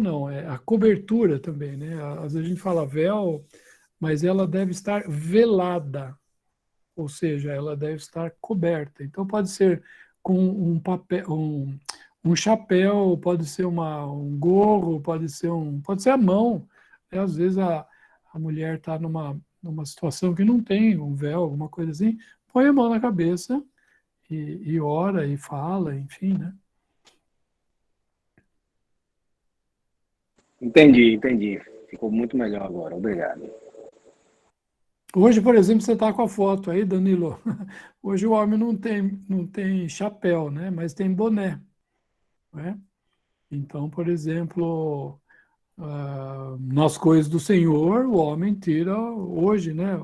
não, é a cobertura também, né? Às vezes a gente fala véu, mas ela deve estar velada, ou seja, ela deve estar coberta. Então pode ser com um papel, um chapéu, pode ser um gorro, pode ser a mão. Né? Às vezes a mulher está numa situação que não tem um véu, alguma coisa assim, põe a mão na cabeça e ora e fala, enfim, né? Entendi. Ficou muito melhor agora, obrigado. Hoje, por exemplo, você está com a foto aí, Danilo. Hoje o homem não tem chapéu, né? Mas tem boné. Né? Então, por exemplo, nas coisas do Senhor, o homem tira, hoje, né?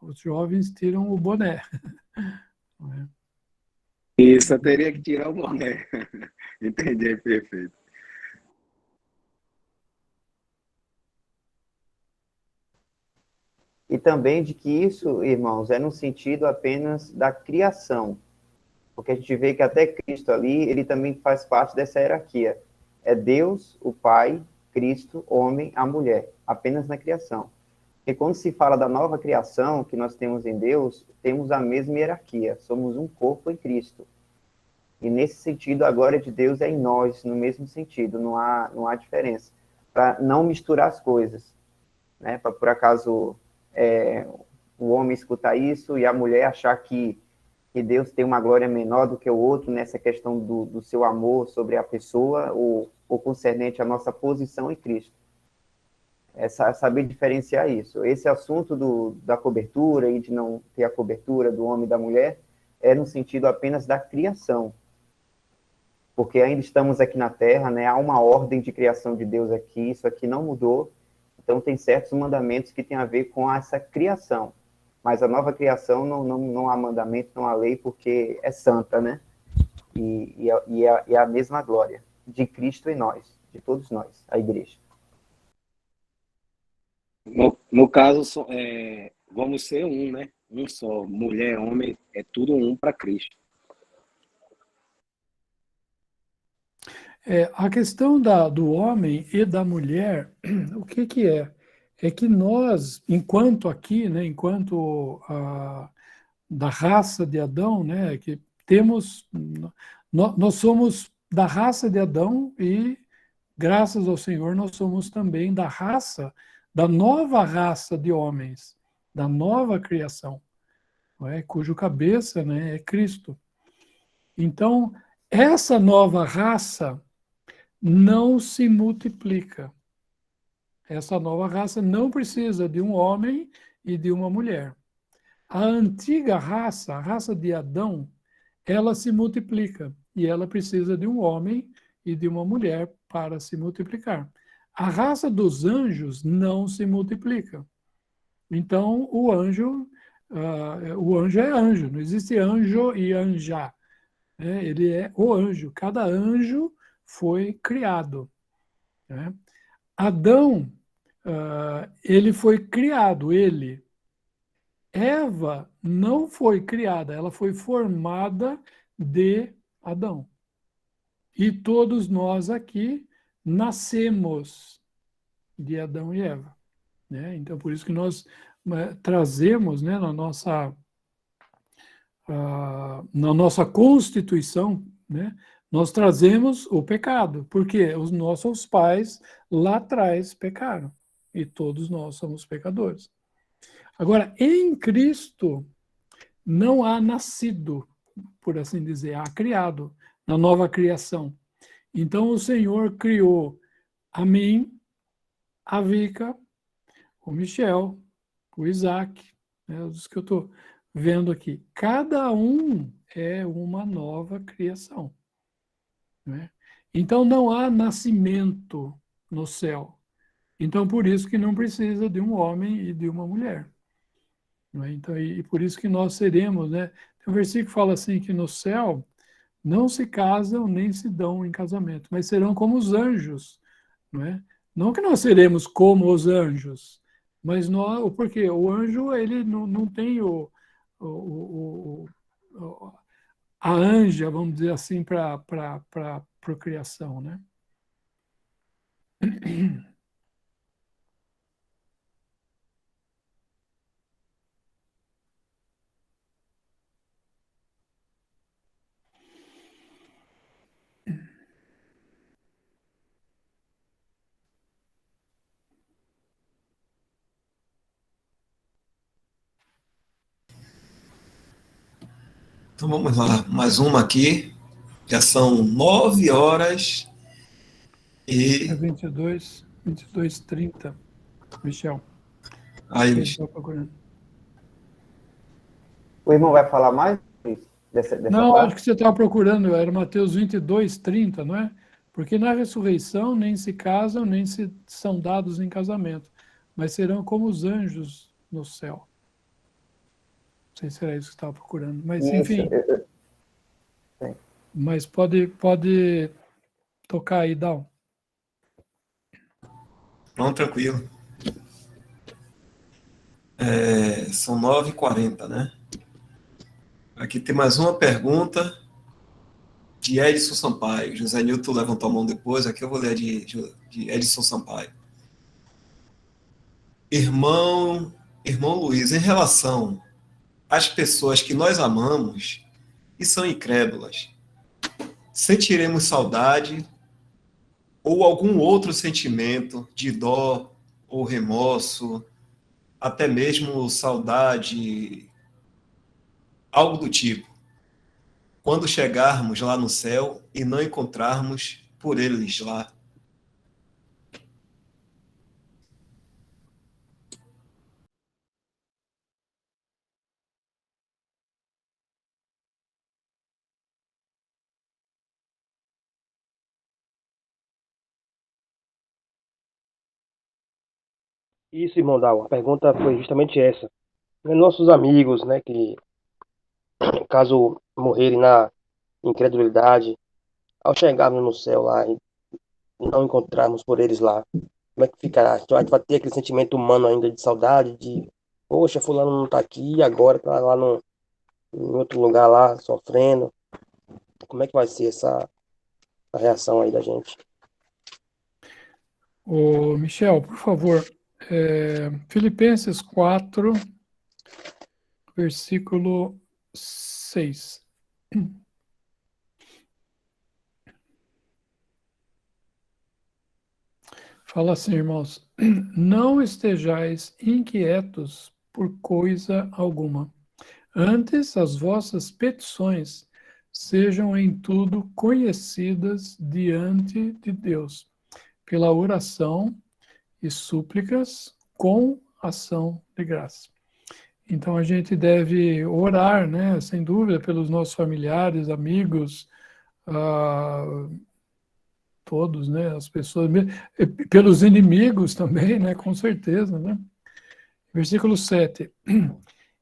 Os jovens tiram o boné. Né? Isso, eu teria que tirar o boné. Entendi, perfeito. E também de que isso, irmãos, é no sentido apenas da criação. Porque a gente vê que até Cristo ali, ele também faz parte dessa hierarquia. É Deus, o Pai, Cristo, homem, a mulher, apenas na criação. E quando se fala da nova criação que nós temos em Deus, temos a mesma hierarquia, somos um corpo em Cristo. E nesse sentido, a glória de Deus é em nós, no mesmo sentido, não há diferença. Para não misturar as coisas, né? Para, por acaso, o homem escutar isso e a mulher achar que Deus tem uma glória menor do que o outro nessa questão do seu amor sobre a pessoa ou concernente à nossa posição em Cristo. É saber diferenciar isso. Esse assunto da cobertura e de não ter a cobertura do homem e da mulher é no sentido apenas da criação. Porque ainda estamos aqui na Terra, né? Há uma ordem de criação de Deus aqui, isso aqui não mudou. Então, tem certos mandamentos que têm a ver com essa criação. Mas a nova criação não há mandamento, não há lei, porque é santa, né? E é a mesma glória de Cristo em nós, de todos nós, a igreja. No caso, vamos ser um, né? Um só. Mulher, homem, é tudo um para Cristo. A questão do homem e da mulher, o que é? é que nós, enquanto aqui, né, enquanto da raça de Adão, né, que temos, nós somos da raça de Adão e, graças ao Senhor, nós somos também da raça, da nova raça de homens, da nova criação, não é? Cujo cabeça, né, é Cristo. Então, essa nova raça não se multiplica. Essa nova raça não precisa de um homem e de uma mulher. A antiga raça, a raça de Adão, ela se multiplica e ela precisa de um homem e de uma mulher para se multiplicar. A raça dos anjos não se multiplica. Então, o anjo é anjo, não existe anjo e anja. Né? Ele é o anjo. Cada anjo foi criado. Né? Adão, ele foi criado, ele. Eva não foi criada, ela foi formada de Adão. E todos nós aqui nascemos de Adão e Eva. Né? Então, por isso que nós trazemos, né, na nossa Constituição, né, nós trazemos o pecado, porque os nossos pais lá atrás pecaram, e todos nós somos pecadores. Agora, em Cristo, não há nascido, por assim dizer, há criado, na nova criação. Então, o Senhor criou a mim, a Vika, o Michel, o Isaac, né, os que eu estou vendo aqui. Cada um é uma nova criação. Né? Então, não há nascimento no céu. Então, por isso que não precisa de um homem e de uma mulher. Né? Então, e por isso que nós seremos, né? Tem um versículo que fala assim, que no céu não se casam nem se dão em casamento, mas serão como os anjos. Não é? Não que nós seremos como os anjos, mas nós, porque o anjo ele não tem a anja, vamos dizer assim, para procriação, né? Então vamos lá, mais uma aqui. Já são 9 horas É e... 22:30, Michel. Aí, Quem Michel. está procurando? O irmão vai falar mais dessa Não, parte? acho que você estava procurando, era Mateus 22:30, não é? Porque na ressurreição nem se casam, nem se são dados em casamento, mas serão como os anjos no céu. Não sei se era isso que você estava procurando, mas Isso, enfim. Mas pode tocar aí, Dal. Não, tranquilo. São 9h40, né? Aqui tem mais uma pergunta de Edson Sampaio. José Nilton levantou a mão depois, aqui eu vou ler de Edson Sampaio. Irmão Luiz, em relação às pessoas que nós amamos e são incrédulas, sentiremos saudade ou algum outro sentimento de dó ou remorso, até mesmo saudade, algo do tipo, quando chegarmos lá no céu e não encontrarmos por eles lá? Isso, irmão Dal, a pergunta foi justamente essa. Nossos amigos, né, que caso morrerem na incredulidade, ao chegarmos no céu lá e não encontrarmos por eles lá, como é que ficará? Então, a gente vai ter aquele sentimento humano ainda de saudade, de, poxa, fulano não tá aqui, agora tá lá em outro lugar lá, sofrendo. Como é que vai ser essa a reação aí da gente? Ô, Michel, por favor, Filipenses 4, versículo 6. Fala assim, irmãos: não estejais inquietos por coisa alguma. Antes, as vossas petições sejam em tudo conhecidas diante de Deus, pela oração e súplicas com ação de graça. Então, a gente deve orar, né, sem dúvida, pelos nossos familiares, amigos, todos, né, as pessoas, pelos inimigos também, né, com certeza, né. Versículo 7.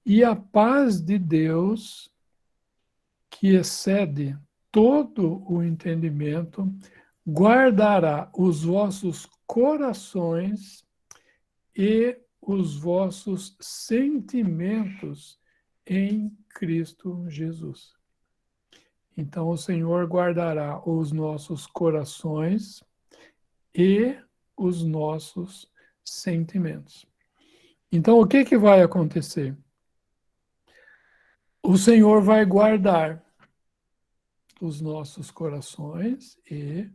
E a paz de Deus, que excede todo o entendimento, guardará os vossos corações e os vossos sentimentos em Cristo Jesus. Então, o Senhor guardará os nossos corações e os nossos sentimentos. Então, o que vai acontecer? O Senhor vai guardar os nossos corações e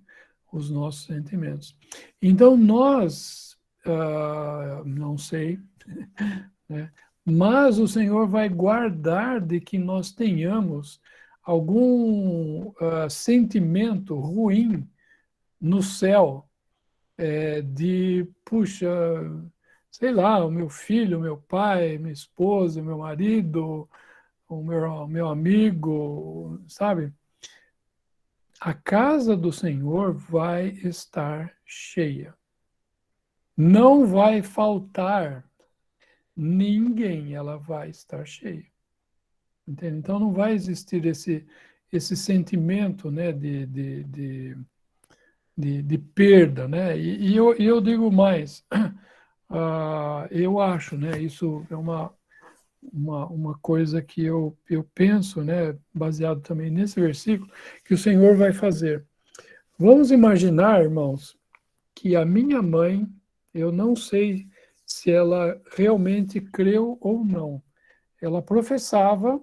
os nossos sentimentos. Então, nós, não sei, né, mas o Senhor vai guardar de que nós tenhamos algum sentimento ruim no céu, de, puxa, sei lá, o meu filho, o meu pai, minha esposa, meu marido, o meu amigo, sabe? A casa do Senhor vai estar cheia. Não vai faltar ninguém, ela vai estar cheia. Entende? Então não vai existir esse sentimento, né, de perda, né? E eu digo mais, eu acho, né, isso é uma coisa que eu penso, né, baseado também nesse versículo, que o Senhor vai fazer. Vamos imaginar, irmãos, que a minha mãe, eu não sei se ela realmente creu ou não. Ela professava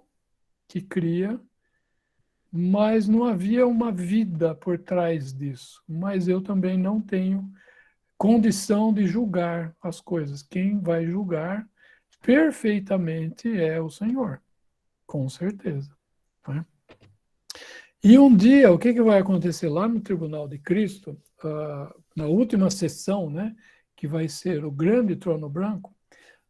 que cria, mas não havia uma vida por trás disso. Mas eu também não tenho condição de julgar as coisas. Quem vai julgar perfeitamente é o Senhor, com certeza. Né? E um dia, o que vai acontecer lá no Tribunal de Cristo, na última sessão, né, que vai ser o grande trono branco,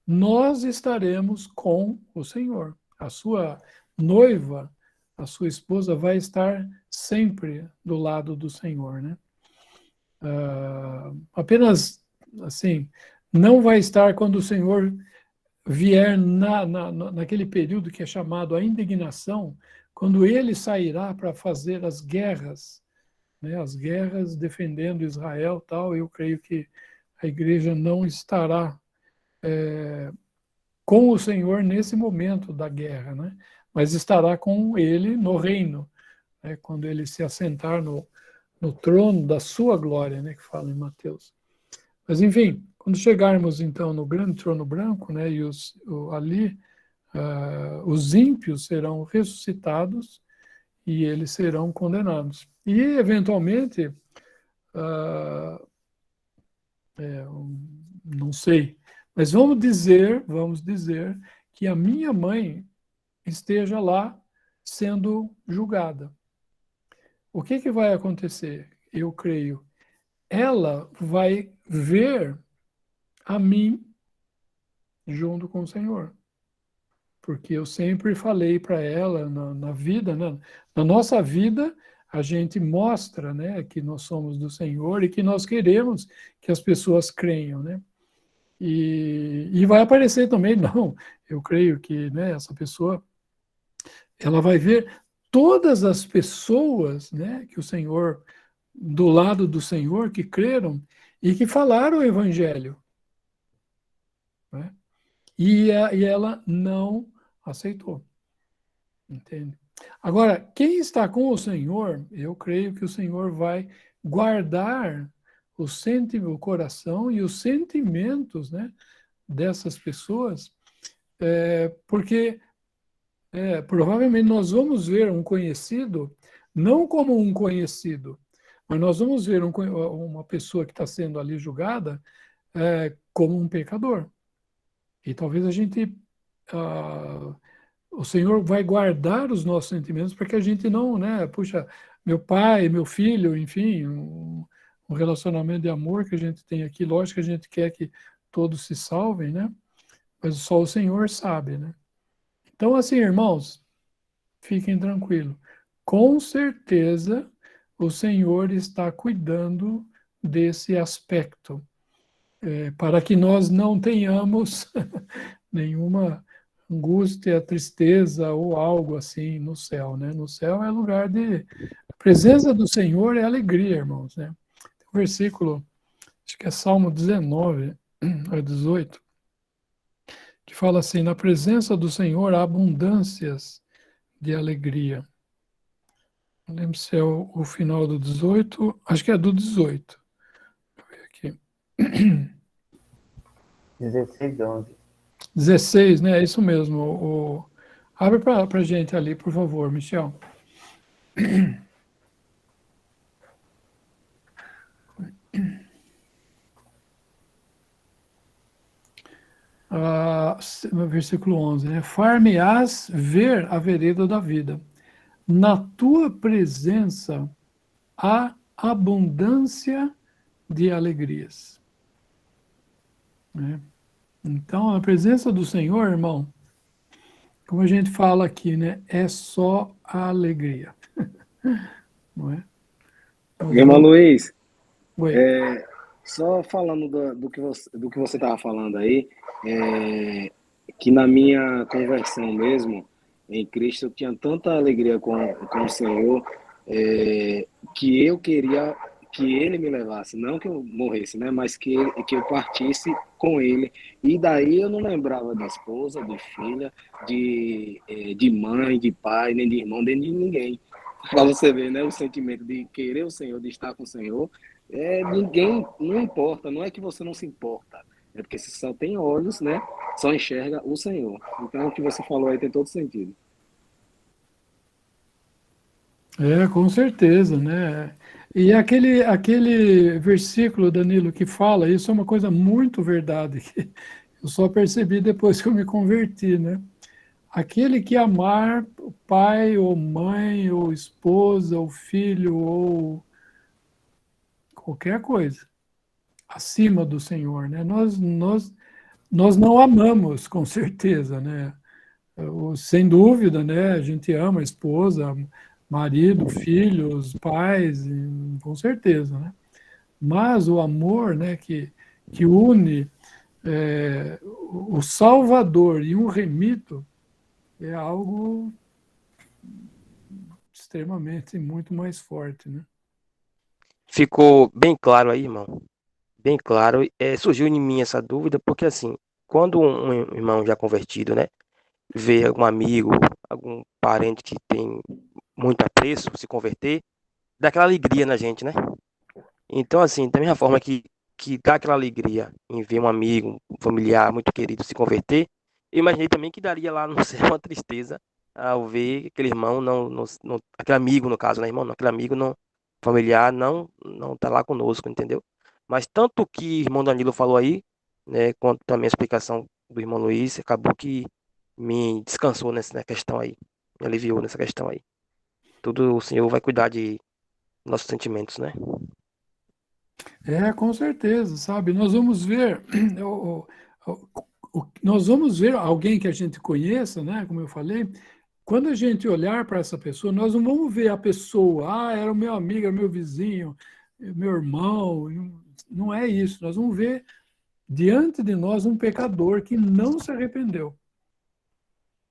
nós estaremos com o Senhor. A sua noiva, a sua esposa, vai estar sempre do lado do Senhor, né? Apenas, assim, não vai estar quando o Senhor vier naquele período que é chamado a indignação, quando ele sairá para fazer as guerras, né, as guerras defendendo Israel, tal. Eu creio que a igreja não estará com o Senhor nesse momento da guerra, né, mas estará com ele no reino, né, quando ele se assentar no trono da sua glória, né, que fala em Mateus. Mas, enfim, quando chegarmos, então, no grande trono branco, né, e ali os ímpios serão ressuscitados e eles serão condenados. E, eventualmente, não sei, mas vamos dizer que a minha mãe esteja lá sendo julgada. O que vai acontecer? Eu creio. Ela vai ver a mim junto com o Senhor. Porque eu sempre falei para ela na vida, né? Na nossa vida, a gente mostra, né, que nós somos do Senhor e que nós queremos que as pessoas creiam, né? E vai aparecer também, não, eu creio que, né, essa pessoa, ela vai ver todas as pessoas, né, que o Senhor, do lado do Senhor, que creram e que falaram o Evangelho, né? E ela não aceitou. Entende? Agora, quem está com o Senhor, eu creio que o Senhor vai guardar o coração e os sentimentos, né, dessas pessoas, porque provavelmente nós vamos ver um conhecido não como um conhecido, mas nós vamos ver uma pessoa que está sendo ali julgada como um pecador. E talvez a gente... o Senhor vai guardar os nossos sentimentos para que a gente não, né? Puxa, meu pai, meu filho, enfim, um relacionamento de amor que a gente tem aqui. Lógico que a gente quer que todos se salvem, né? Mas só o Senhor sabe, né? Então, assim, irmãos, fiquem tranquilos. Com certeza, o Senhor está cuidando desse aspecto, para que nós não tenhamos nenhuma angústia, tristeza ou algo assim no céu, né? No céu é lugar de... A presença do Senhor é alegria, irmãos, né? O versículo, acho que é Salmo 19, 18, que fala assim: na presença do Senhor há abundâncias de alegria. Não lembro se é o final do 18, acho que é do 18. Deixa eu ver aqui. 16, 11. 16, né? É isso mesmo. Abre para a gente ali, por favor, Michel. No versículo 11, né? Far-me-ás ver a vereda da vida. Na tua presença há abundância de alegrias. Né? Então, a presença do Senhor, irmão, como a gente fala aqui, né? É só a alegria. Não é? Irmão Luiz, Oi. só falando do que você estava falando aí, que na minha conversão mesmo, em Cristo, eu tinha tanta alegria com o Senhor, que eu queria que Ele me levasse, não que eu morresse, né, mas que eu partisse com Ele. E daí eu não lembrava de esposa, de filha, de mãe, de pai, nem de irmão, nem de ninguém. Para você ver, né, o sentimento de querer o Senhor, de estar com o Senhor. Ninguém, não importa, não é que você não se importa, é porque você só tem olhos, né? Só enxerga o Senhor. Então, o que você falou aí tem todo sentido. Com certeza, né? E aquele versículo, Danilo, que fala, isso é uma coisa muito verdade, que eu só percebi depois que eu me converti, né? Aquele que amar o pai, ou mãe, ou esposa, ou filho, ou qualquer coisa, acima do Senhor, né? Nós não amamos, com certeza, né? Sem dúvida, né? A gente ama a esposa, marido, filhos, pais, com certeza, né? Mas o amor, né, que une o Salvador e um remito é algo extremamente, muito mais forte, né? Ficou bem claro aí, irmão. Bem claro. Surgiu em mim essa dúvida, porque assim, quando um irmão já convertido, né, vê algum amigo, algum parente que tem muito apreço se converter, dá aquela alegria na gente, né? Então, assim, da mesma forma que dá aquela alegria em ver um amigo, um familiar muito querido se converter, eu imaginei também que daria lá no céu uma tristeza ao ver aquele irmão, aquele amigo, no caso, né, irmão? Não, aquele amigo não, familiar não tá lá conosco, entendeu? Mas tanto que o irmão Danilo falou aí, né, quanto também a explicação do irmão Luiz, acabou que me descansou nessa questão aí, me aliviou nessa questão aí. Tudo o Senhor vai cuidar de nossos sentimentos, né? Com certeza, sabe? Nós vamos ver, nós vamos ver alguém que a gente conheça, né? Como eu falei, quando a gente olhar para essa pessoa, nós não vamos ver a pessoa, era o meu amigo, era o meu vizinho, meu irmão, não é isso. Nós vamos ver diante de nós um pecador que não se arrependeu.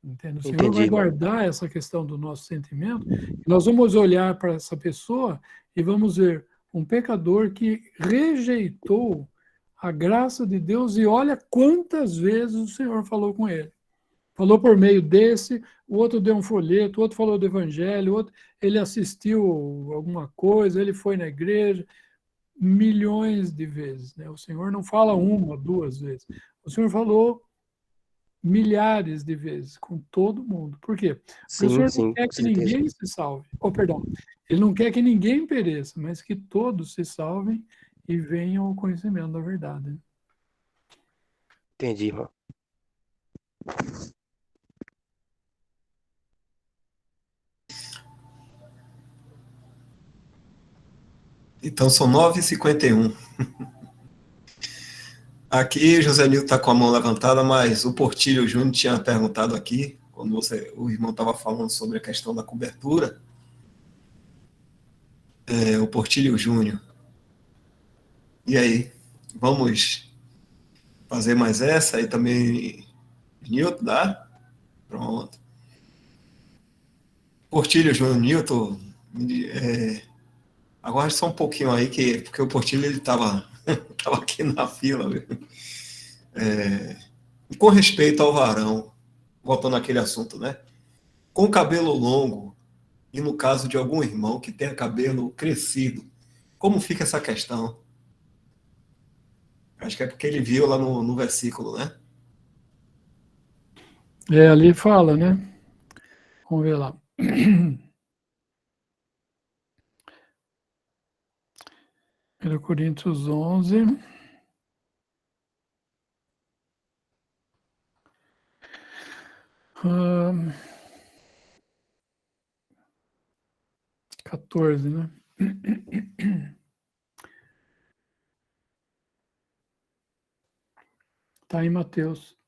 Entende? O Senhor Entendi, vai irmão. guardar essa questão do nosso sentimento, e nós vamos olhar para essa pessoa e vamos ver um pecador que rejeitou a graça de Deus, e olha quantas vezes o Senhor falou com ele. Falou por meio desse, o outro deu um folheto, o outro falou do evangelho, o outro ele assistiu alguma coisa, ele foi na igreja. milhões de vezes, né? O Senhor não fala uma, duas vezes. O Senhor falou milhares de vezes com todo mundo. Por quê? Porque o Senhor não quer com que certeza. ninguém se salve. Oh, perdão. Ele não quer que ninguém pereça, mas que todos se salvem e venham ao conhecimento da verdade. Entendi, irmão. Então são 9h51. Aqui José Nilton está com a mão levantada, mas o Portilho Júnior tinha perguntado aqui, quando o irmão estava falando sobre a questão da cobertura. O Portilho Júnior. E aí, vamos fazer mais essa aí também, Nilton, dá? Pronto. Portilho Júnior, Nilton, agora só um pouquinho aí, porque o Portilho ele estava aqui na fila, viu? Com respeito ao varão, voltando àquele assunto, né? Com cabelo longo, e no caso de algum irmão que tenha cabelo crescido, como fica essa questão? Acho que é porque ele viu lá no versículo, né? Ali fala, né? Vamos ver lá. 1 Coríntios 11. Um, 14, né? Está em Mateus.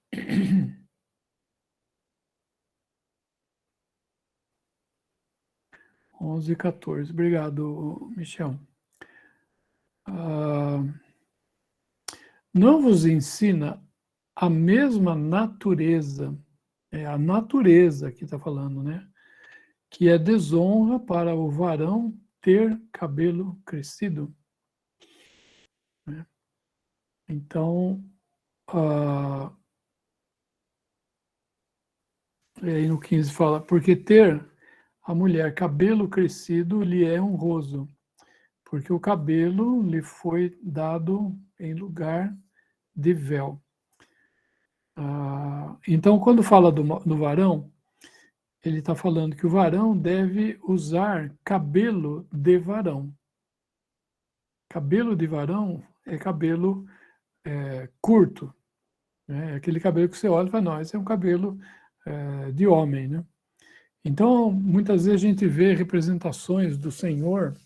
11:14. Obrigado, Michel. Não vos ensina a mesma natureza, é a natureza que está falando, né? Que é desonra para o varão ter cabelo crescido. Né? Então, aí no 15 fala, porque ter a mulher cabelo crescido lhe é honroso, porque o cabelo lhe foi dado em lugar de véu. Então, quando fala do varão, ele está falando que o varão deve usar cabelo de varão. Cabelo de varão é cabelo curto. Né? É aquele cabelo que você olha e fala, não, esse é um cabelo de homem. Né? Então, muitas vezes a gente vê representações do Senhor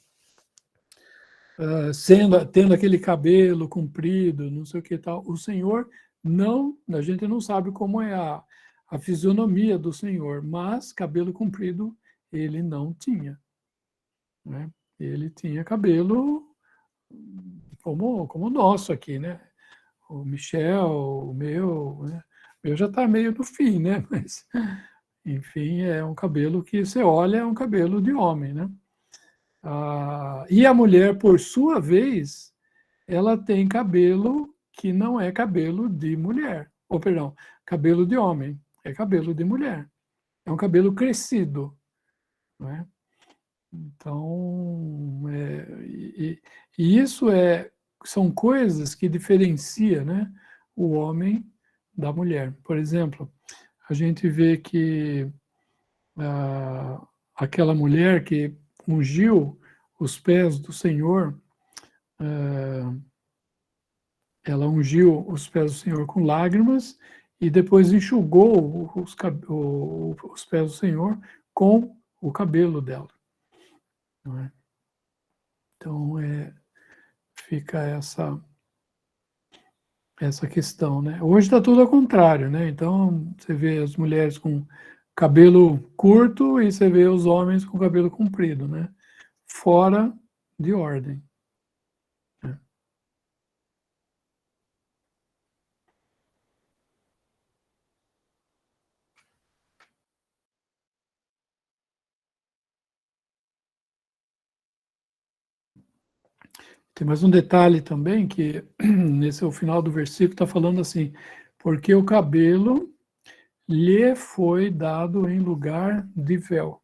tendo aquele cabelo comprido, não sei o que tal. O Senhor não, a gente não sabe como é a fisionomia do Senhor, mas cabelo comprido ele não tinha. Né? Ele tinha cabelo como o nosso aqui, né? O Michel, o meu, né? O meu já está meio no fim, né? Mas, enfim, é um cabelo que você olha, é um cabelo de homem, né? E a mulher, por sua vez, ela tem cabelo que não é cabelo de mulher. Ou, perdão, cabelo de homem. É cabelo de mulher. É um cabelo crescido. Não é? Então, e isso são coisas que diferenciam, né, o homem da mulher. Por exemplo, a gente vê que aquela mulher que ungiu os pés do Senhor, ela ungiu os pés do Senhor com lágrimas e depois enxugou os pés do Senhor com o cabelo dela. Não é? Então, fica essa questão, né? Hoje está tudo ao contrário, né? Então, você vê as mulheres com cabelo curto e você vê os homens com cabelo comprido, né? Fora de ordem. Né? Tem mais um detalhe também, que nesse é o final do versículo está falando assim, porque o cabelo lhe foi dado em lugar de véu.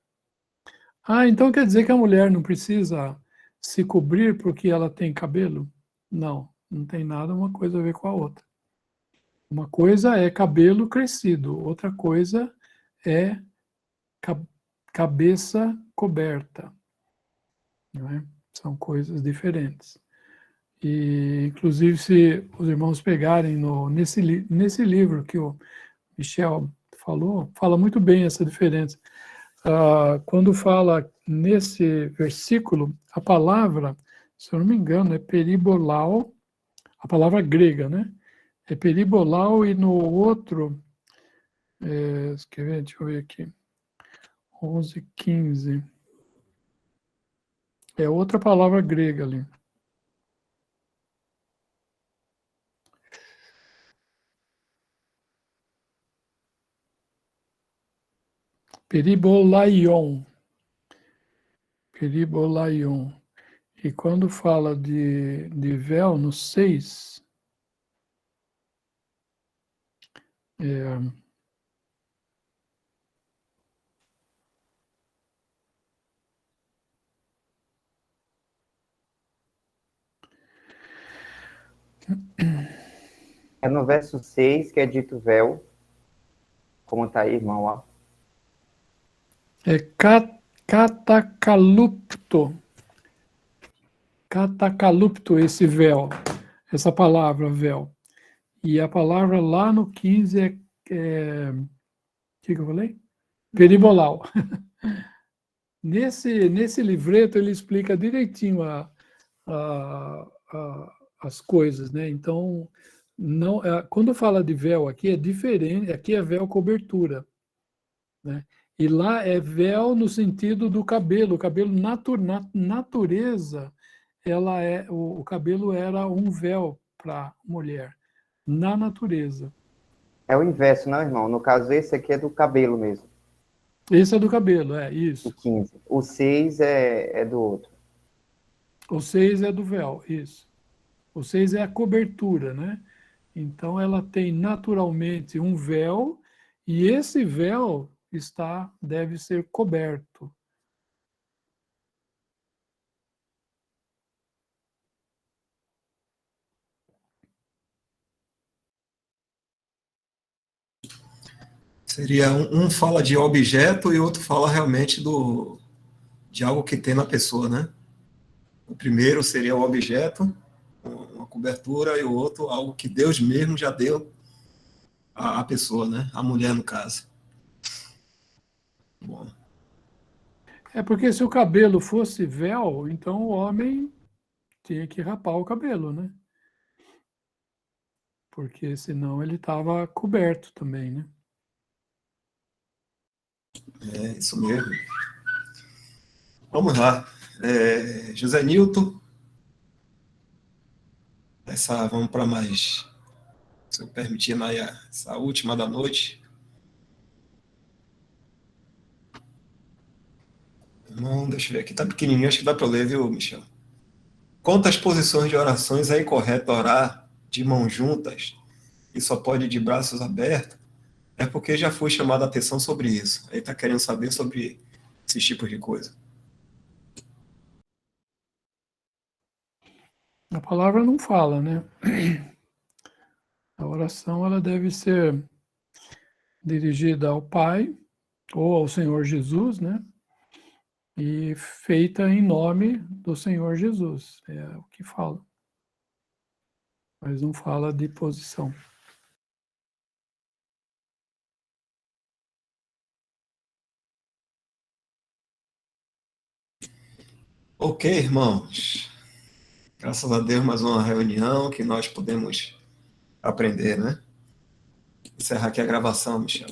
Então quer dizer que a mulher não precisa se cobrir porque ela tem cabelo? Não, não tem nada uma coisa a ver com a outra. Uma coisa é cabelo crescido, outra coisa é cabeça coberta. Não é? São coisas diferentes. E, inclusive, se os irmãos pegarem nesse livro que o Michel falou, fala muito bem essa diferença. Quando fala nesse versículo, a palavra, se eu não me engano, é peribolau, a palavra grega, né? É peribolau, e no outro, quer ver? Deixa eu ver aqui, 11:15, é outra palavra grega ali. Peribolaion. Peribolaion. E quando fala de véu, no 6, É no verso 6 que é dito véu, como está aí, irmão, ó. é catacalupto. Catacalupto, esse véu, essa palavra véu. E a palavra lá no 15 o que eu falei? Peribolau. Nesse livreto ele explica direitinho as coisas, né? Então, não, quando fala de véu aqui é diferente, aqui é véu cobertura, né? E lá é véu no sentido do cabelo. O cabelo natureza, o cabelo era um véu para mulher, na natureza. É o inverso, não, irmão? No caso, esse aqui é do cabelo mesmo. Esse é do cabelo, O isso. 15. O 6 é do outro. O 6 é do véu, isso. O 6 é a cobertura, né? Então, ela tem naturalmente um véu, e esse véu deve ser coberto. Seria um fala de objeto e outro fala realmente de algo que tem na pessoa, né? O primeiro seria o objeto, uma cobertura, e o outro algo que Deus mesmo já deu à pessoa, né? A mulher, no caso. Bom. É porque se o cabelo fosse véu, então o homem tinha que rapar o cabelo, né? Porque senão ele estava coberto também, né? É isso mesmo. Vamos lá. José Nilton. Vamos para mais, se eu permitir, essa última da noite. Irmão, deixa eu ver aqui, tá pequenininho, acho que dá para ler, viu, Michel? Quantas posições de orações é incorreto orar de mãos juntas e só pode de braços abertos? É porque já foi chamada a atenção sobre isso. Aí está querendo saber sobre esses tipos de coisa. A palavra não fala, né? A oração ela deve ser dirigida ao Pai ou ao Senhor Jesus, né? E feita em nome do Senhor Jesus. É o que fala. Mas não fala de posição. Ok, irmãos. Graças a Deus, mais uma reunião que nós podemos aprender, né? Encerrar aqui a gravação, Michel.